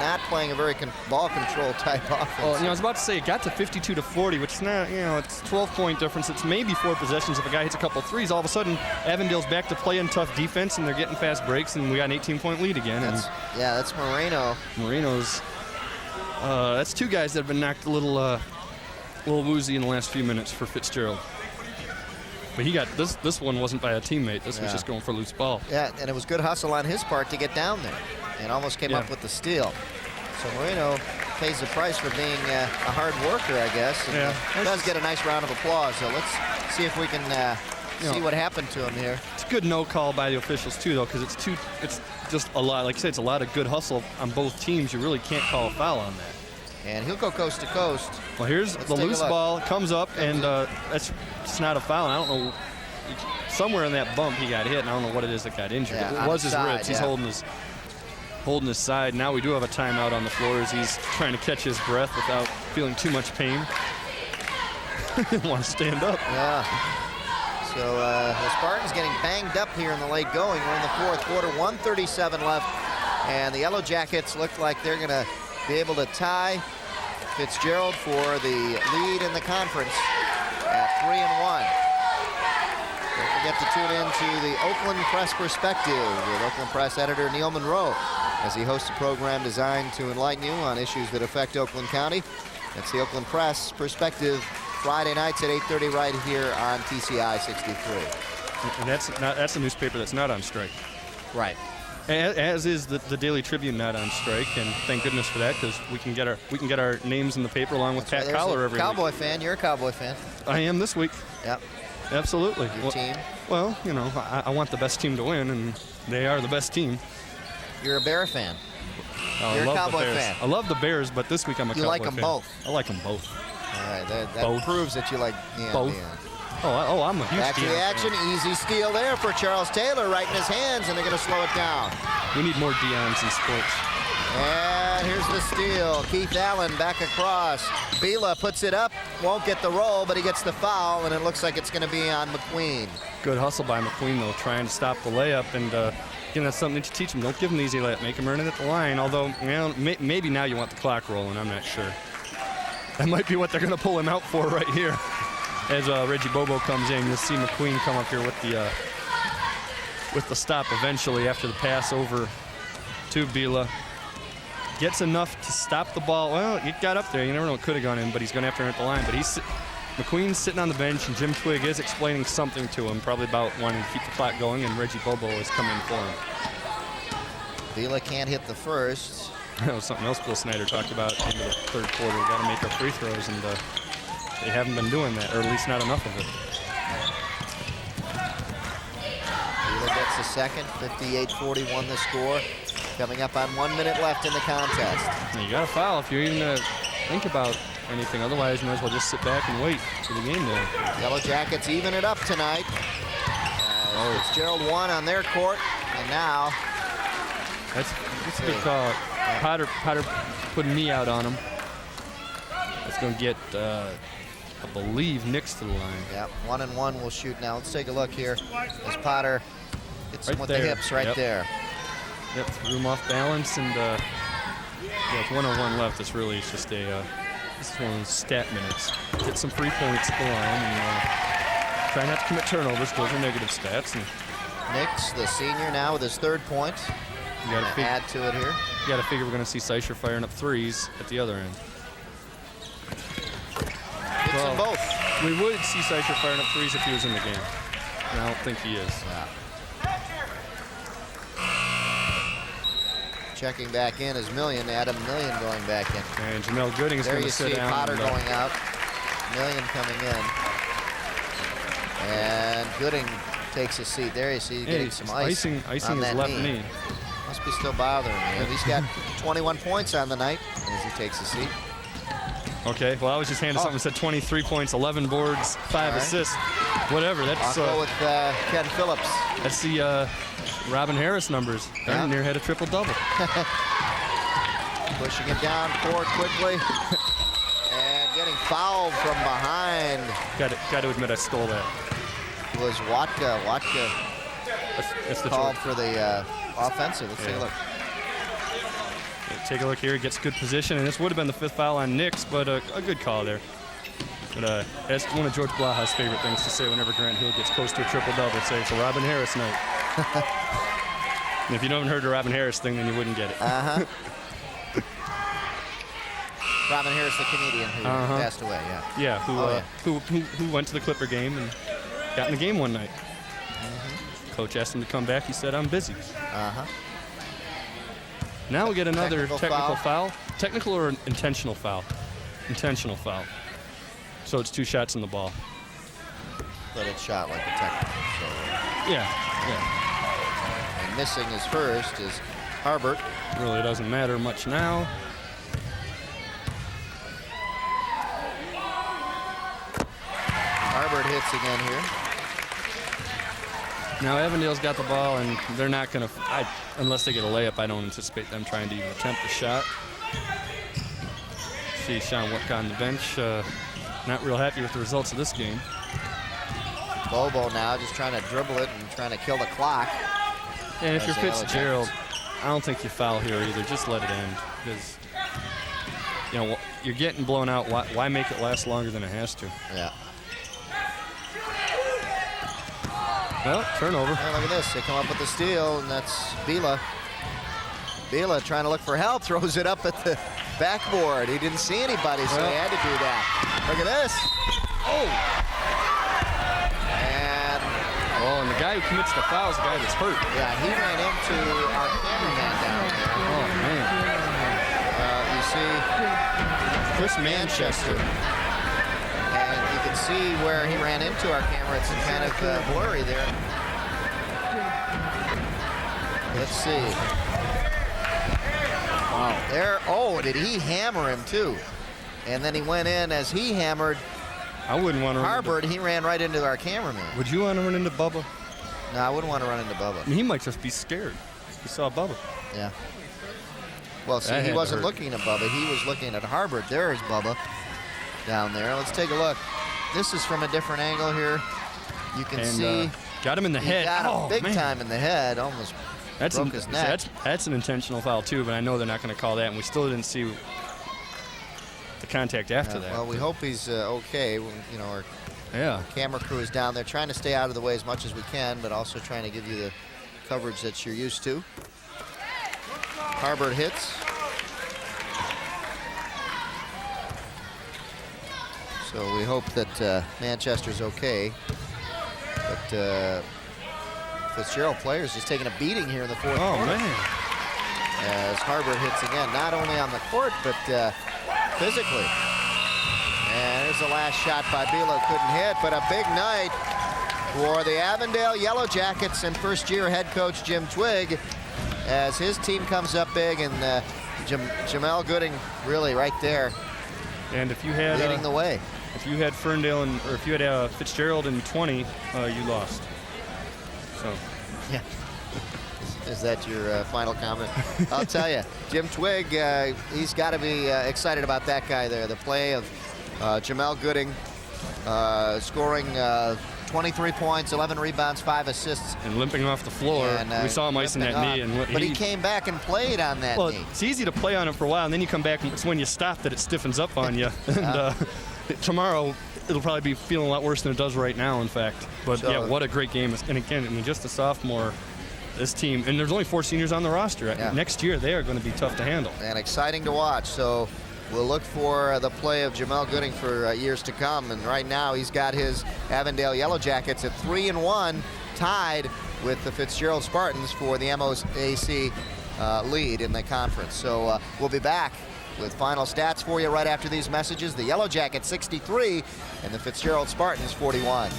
Not playing a very ball control type offense. Well, I was about to say it got to 52-40, which is not, it's 12-point difference. It's maybe 4 possessions. If a guy hits a couple threes, all of a sudden Avondale's back to playing tough defense, and they're getting fast breaks, and we got an 18-point lead again. That's Moreno. Moreno's. That's two guys that have been knocked a little woozy in the last few minutes for Fitzgerald. But he got this one wasn't by a teammate. This was just going for a loose ball. Yeah, and it was good hustle on his part to get down there. And almost came up with the steal. So Moreno pays the price for being a hard worker, I guess. And does get a nice round of applause. So let's see if we can see what happened to him here. It's a good no call by the officials too, though, because it's just a lot. Like I said, it's a lot of good hustle on both teams. You really can't call a foul on that. And he'll go coast to coast. Well, here's the loose ball. It comes up, and it's not a foul. I don't know. Somewhere in that bump he got hit, and I don't know what it is that got injured. Yeah, it was his ribs. He's holding his side. Now we do have a timeout on the floor as he's trying to catch his breath without feeling too much pain. He didn't want to stand up. Yeah. So the Spartans getting banged up here in the late going. We're in the fourth quarter, 1:37 left. And the Yellow Jackets look like they're going to be able to tie Fitzgerald for the lead in the conference at 3-1. Don't forget to tune in to the Oakland Press Perspective with Oakland Press editor Neil Monroe as he hosts a program designed to enlighten you on issues that affect Oakland County. That's the Oakland Press Perspective, Friday nights at 8:30 right here on TCI 63. And that's a newspaper that's not on strike. Right. As is the Daily Tribune not on strike, and thank goodness for that, because we can get our names in the paper along with Pat Collar every week. Cowboy fan, you're a Cowboy fan. I am this week. Yep. Absolutely. Your team? Well, I want the best team to win, and they are the best team. You're a Bear fan. You're a Cowboy fan. I love the Bears, but this week I'm a Cowboy fan. You like them both? I like them both. All right, that proves that you like both. Oh, I'm a huge Back to the action, easy steal there for Charles Taylor, right in his hands, and they're going to slow it down. We need more Deons in sports. And here's the steal. Keith Allen back across. Bela puts it up, won't get the roll, but he gets the foul, and it looks like it's going to be on McQueen. Good hustle by McQueen, though, trying to stop the layup, and that's something that you teach them. Don't give them the easy layup. Make them earn it at the line, although maybe now you want the clock rolling. I'm not sure. That might be what they're going to pull him out for right here. As Reggie Bobo comes in, you'll see McQueen come up here with the stop eventually after the pass over to Bela. Gets enough to stop the ball. Well, it got up there. You never know what could have gone in, but he's going to have to earn at the line. But McQueen's sitting on the bench, and Jim Twigg is explaining something to him, probably about wanting to keep the clock going, and Reggie Bobo is coming for him. Bela can't hit the first. That was something else Bill Snyder talked about in the third quarter. We got to make our free throws, and they haven't been doing that, or at least not enough of it. Bela gets the second, 58-41 the score. Coming up on 1 minute left in the contest. You got to foul if you're even going to think about anything. Otherwise, you might as well just sit back and wait for the game to. Yellow Jackets even it up tonight. Fitzgerald won on their court, and now. That's a good call. Potter putting me out on him. It's going to get, I believe, Nick's to the line. Yeah, 1-1 will shoot now. Let's take a look here as Potter hits him with the hips right there. Yep, threw him off balance, and with 1:01 left, it's just this is one of those stat minutes. Get some free points at the line, and try not to commit turnovers. Those are negative stats. And Nick's the senior now with his third point. You got to add to it here. You got to figure we're going to see Seisher firing up threes at the other end. Hits them both. We would see Seisher firing up threes if he was in the game. And I don't think he is. Yeah. Checking back in is Million. Adam Million going back in. And Jamel Gooding is there going you to sit see down. Potter going out. Million coming in. And Gooding takes a seat. There you see getting some ice icing on his that left knee. Must be still bothering him. He's got 21 points on the night as he takes a seat. Okay, well, I was just handing something that said 23 points, 11 boards, 5 assists. Whatever, that's... I'll go with Ken Phillips. That's the Robin Harris numbers. Yeah. Near had a triple-double. Pushing it down court quickly. And getting fouled from behind. Got to admit, I stole that. Was Watka. Watka that's the called for the offensive. Let's take a look. Take a look here. He gets good position, and this would have been the 5th foul on Nix, but a good call there. But that's one of George Blaha's favorite things to say whenever Grant Hill gets close to a triple-double. Say it's a Robin Harris night. And if you haven't heard the Robin Harris thing, then you wouldn't get it. Robin Harris, the comedian who passed away. Yeah, who went to the Clipper game and got in the game one night. Coach asked him to come back. He said, "I'm busy." Now we get another technical foul. Technical or intentional foul? Intentional foul. So it's 2 shots in the ball. But it's shot like a technical. So. Yeah. And missing his first is Harbert. Really doesn't matter much now. Harbert hits again here. Now Avondale's got the ball, and they're not going to, unless they get a layup, I don't anticipate them trying to even attempt a shot. See Sean Wick on the bench, not real happy with the results of this game. Bobo now just trying to dribble it and trying to kill the clock. And if you're Fitzgerald, I don't think you foul here either. Just let it end, because you're getting blown out. Why make it last longer than it has to? Yeah. Well, turnover. Yeah, look at this. They come up with the steal, and that's Bila. Bila trying to look for help, throws it up at the backboard. He didn't see anybody, so he had to do that. Look at this. And the guy who commits the foul is the guy that's hurt. Yeah, he ran into our cameraman down there. Oh, man. You see Chris Manchester. And you can see where he ran into our camera. It's kind of blurry there. Let's see. Wow. There. Oh, did he hammer him too? And then he went in as he hammered. I wouldn't want to. Harbert, he ran right into our cameraman. Would you want to run into Bubba? No, I wouldn't want to run into Bubba. I mean, he might just be scared. He saw Bubba. Yeah. Well, see, he wasn't looking at Bubba. He was looking at Harbert. There's Bubba down there. Let's take a look. This is from a different angle here. You can see. Got him in the head. Got him big time in the head. Almost broke his neck. That's an intentional foul, too, but I know they're not going to call that, and we still didn't see the contact after that. Well, we hope he's okay. Our camera crew is down there trying to stay out of the way as much as we can, but also trying to give you the coverage that you're used to. Harbert hits. So we hope that Manchester's okay. But Fitzgerald players just taking a beating here in the fourth quarter. Oh, man. As Harbert hits again, not only on the court, but physically. And there's the last shot by Bilo, couldn't hit, but a big night for the Avondale Yellow Jackets and first-year head coach Jim Twigg as his team comes up big, and Jamel Gooding really right there. And if you had leading the way. If you had Ferndale or if you had Fitzgerald in 20, you lost. So. Yeah. Is that your final comment? I'll tell you, Jim Twigg, he's got to be excited about that guy there. The play of Jamel Gooding scoring 23 points, 11 rebounds, 5 assists. And limping off the floor. And, we saw him icing that knee. But he came back and played on that knee. Well, it's easy to play on it for a while, and then you come back, and it's when you stop that it stiffens up on you. And tomorrow, it'll probably be feeling a lot worse than it does right now, in fact. But, yeah, what a great game. And, again, I mean, just a sophomore, this team, and there's only 4 seniors on the roster. Yeah. Next year, they are going to be tough to handle. And exciting to watch. So we'll look for the play of Jamel Gooding for years to come. And right now, he's got his Avondale Yellow Jackets at 3-1, tied with the Fitzgerald Spartans for the MOAC lead in the conference. So we'll be back with final stats for you right after these messages. The Yellow Jackets 63 and the Fitzgerald Spartans 41.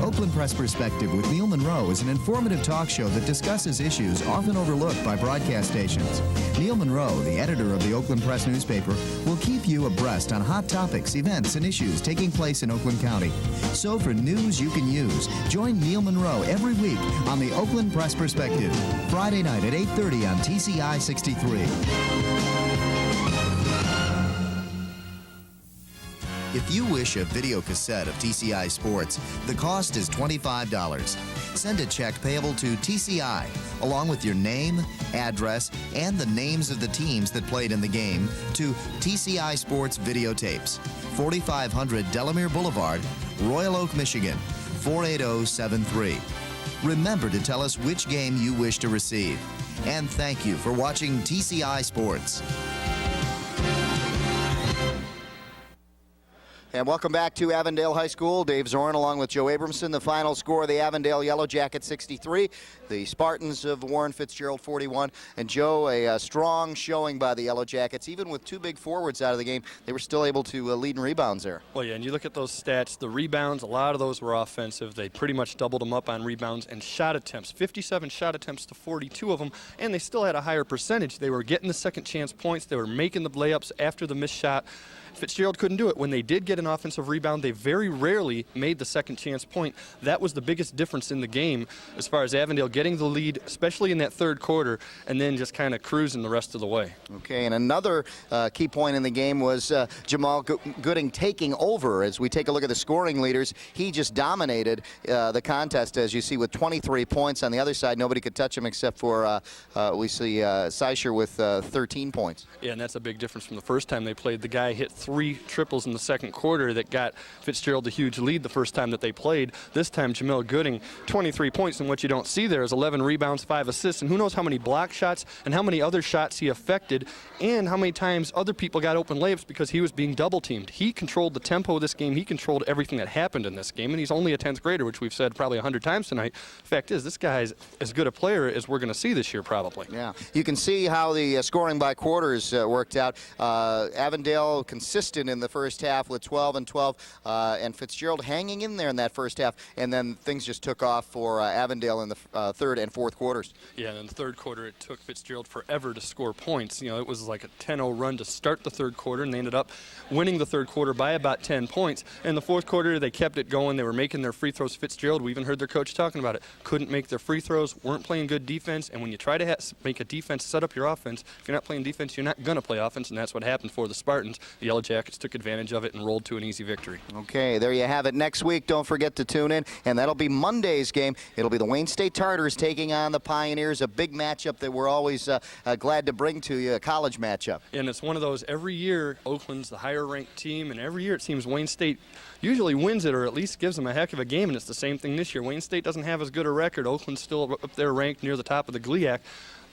Oakland Press Perspective with Neil Monroe is an informative talk show that discusses issues often overlooked by broadcast stations. Neil Monroe, the editor of the Oakland Press newspaper, will keep you abreast on hot topics, events, and issues taking place in Oakland County. So for news you can use, join Neil Monroe every week on the Oakland Press Perspective, Friday night at 8:30 on TCI 63. If you wish a video cassette of TCI Sports, the cost is $25. Send a check payable to TCI, along with your name, address, and the names of the teams that played in the game, to TCI Sports Videotapes, 4500 Delamere Boulevard, Royal Oak, Michigan, 48073. Remember to tell us which game you wish to receive. And thank you for watching TCI Sports. And welcome back to Avondale High School. Dave Zorn along with Joe Abramson. The final score of the Avondale Yellow Jackets 63, the Spartans of Warren Fitzgerald 41. And Joe, a strong showing by the Yellow Jackets. Even with two big forwards out of the game, they were still able to lead in rebounds there. Well, yeah, and you look at those stats, the rebounds, a lot of those were offensive. They pretty much doubled them up on rebounds and shot attempts. 57 shot attempts to 42 of them, and they still had a higher percentage. They were getting the second chance points. They were making the layups after the missed shot. Fitzgerald couldn't do it. When they did get an offensive rebound, they very rarely made the second chance point. That was the biggest difference in the game as far as Avondale getting the lead, especially in that third quarter, and then just kind of cruising the rest of the way. Okay, and another key point in the game was Jamal Gooding taking over. As we take a look at the scoring leaders, he just dominated the contest, as you see, with 23 points. On the other side, nobody could touch him except for, we see Seischer with 13 points. Yeah, and that's a big difference from the first time they played. The guy hit 3 triples in the second quarter that got Fitzgerald a huge lead the first time that they played. This time, Jamal Gooding, 23 points, and what you don't see there is 11 rebounds, 5 assists, and who knows how many block shots and how many other shots he affected and how many times other people got open layups because he was being double-teamed. He controlled the tempo of this game. He controlled everything that happened in this game, and he's only a 10th grader, which we've said probably 100 times tonight. Fact is, this guy's as good a player as we're going to see this year probably. Yeah, you can see how the scoring by quarters worked out. Avondale consistent in the first half with 12 and 12, and Fitzgerald hanging in there in that first half, and then things just took off for Avondale in the third and fourth quarters. Yeah, and in the third quarter, it took Fitzgerald forever to score points. You know, it was like a 10-0 run to start the third quarter, and they ended up winning the third quarter by about 10 points. In the fourth quarter, they kept it going. They were making their free throws. Fitzgerald, we even heard their coach talking about it, couldn't make their free throws, weren't playing good defense, and when you try to make a defense set up your offense, if you're not playing defense, you're not going to play offense, and that's what happened for the Spartans. The Yellow Jackets took advantage of it and rolled to an easy victory. Okay, there you have it. Next week, don't forget to tune in, and that'll be Monday's game. It'll be the Wayne State Tartars taking on the Pioneers, a big matchup that we're always glad to bring to you, a college matchup. And it's one of those, every year, Oakland's the higher-ranked team, and every year it seems Wayne State usually wins it or at least gives them a heck of a game, and it's the same thing this year. Wayne State doesn't have as good a record. Oakland's still up there ranked near the top of the GLIAC.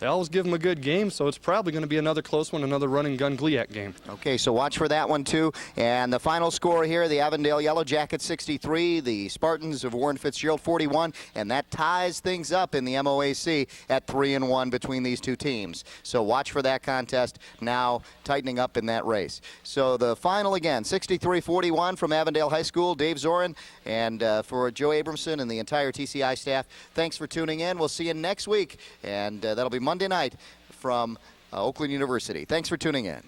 They always give them a good game, so it's probably going to be another close one, another run-and-gun GLIAC game. Okay, so watch for that one, too. And the final score here, the Avondale Yellow Jackets 63, the Spartans of Warren Fitzgerald 41, and that ties things up in the MOAC at 3-1 between these two teams. So watch for that contest now tightening up in that race. So the final again, 63-41 from Avondale High School. Dave Zorin, and for Joe Abramson and the entire TCI staff, thanks for tuning in. We'll see you next week, and that'll be Monday night from Oakland University. Thanks for tuning in.